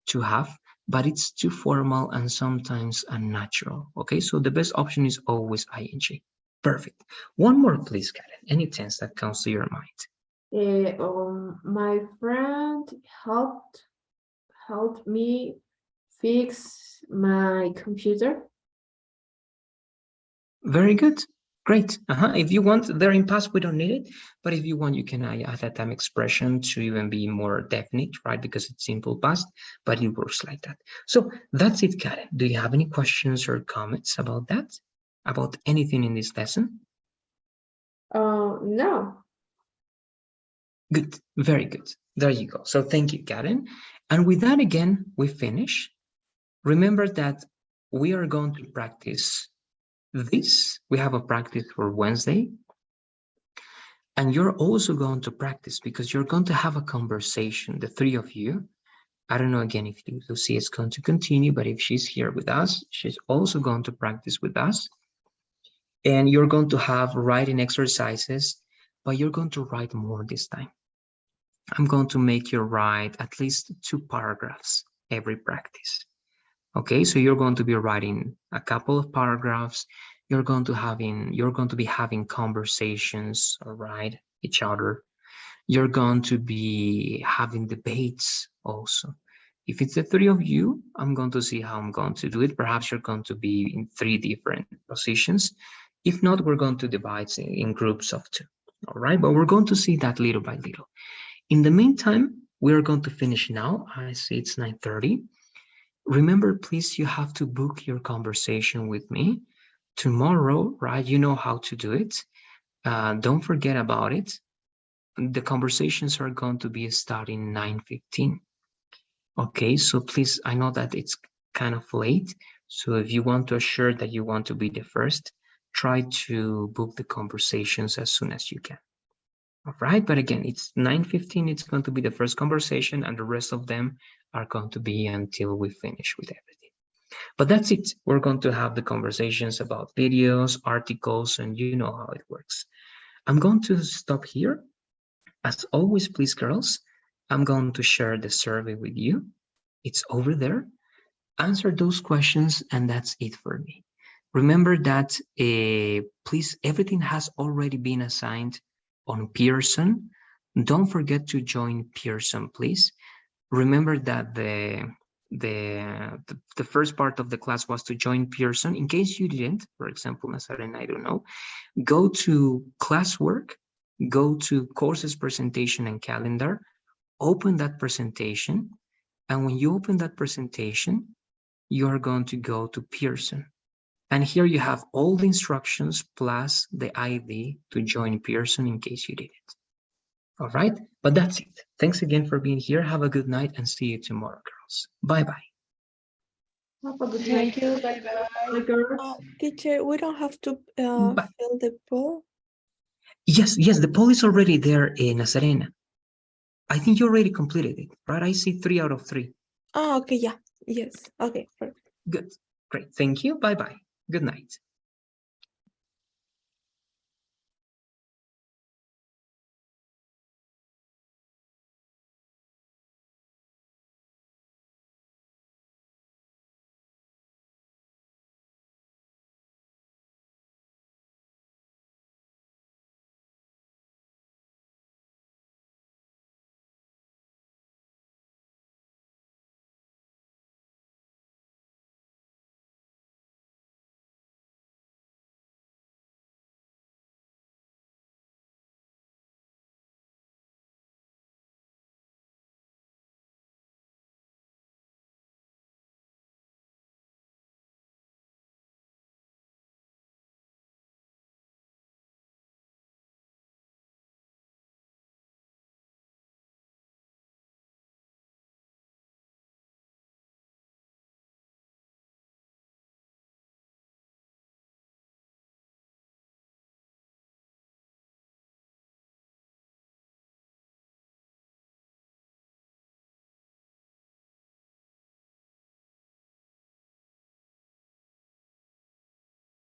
to have, but it's too formal and sometimes unnatural. Okay, so the best option is always ing. Perfect. One more, please, Karen. Any tense that comes to your mind. My friend helped me fix my computer. Very good. Great. If you want, there in past, we don't need it. But if you want, you can add a time expression to even be more definite, right? Because it's simple past, but it works like that. So that's it, Karen. Do you have any questions or comments about that? About anything in this lesson? No. Good. Very good. There you go. So thank you, Karen. And with that, again, we finish. Remember that we are going to practice this. We have a practice for Wednesday. And you're also going to practice because you're going to have a conversation, the 3 of you. I don't know, again, if Lucy is going to continue, but if she's here with us, she's also going to practice with us. And you're going to have writing exercises, but you're going to write more this time. I'm going to make you write at least 2 paragraphs every practice. Okay, so you're going to be writing a couple of paragraphs. You're going to be having conversations, all right, each other. You're going to be having debates also. If it's the 3 of you, I'm going to see how I'm going to do it. Perhaps you're going to be in 3 different positions. If not, we're going to divide in groups of 2. All right, but we're going to see that little by little. In the meantime, we're going to finish now. I see it's 9:30. Remember, please, you have to book your conversation with me tomorrow, right? You know how to do it. Don't forget about it. The conversations are going to be starting 9:15. Okay, so please, I know that it's kind of late. So if you want to assure that you want to be the first, try to book the conversations as soon as you can. All right, but again, it's 9:15. It's going to be the first conversation, and the rest of them are going to be until we finish with everything. But that's it. We're going to have the conversations about videos, articles, and you know how it works. I'm going to stop here. As always, please, girls, I'm going to share the survey with you. It's over there. Answer those questions, and that's it for me. Remember that, please, everything has already been assigned on Pearson. Don't forget to join Pearson, please. Remember that the first part of the class was to join Pearson. In case you didn't, for example, Nazarena, I don't know, go to classwork, go to courses presentation and calendar, open that presentation, and when you open that presentation, you are going to go to Pearson. And here you have all the instructions plus the ID to join Pearson in case you didn't. All right, but that's it. Thanks again for being here. Have a good night and see you tomorrow, girls. Bye-bye. Have a good Thank night. you. Bye bye. Girls. Teacher, we don't have to Bye. fill the poll. Yes, the poll is already there in Nazarena. I think you already completed it, right? I see 3 out of 3. Oh, okay, yeah. Yes. Okay, perfect. Good. Great. Thank you. Bye-bye. Good night.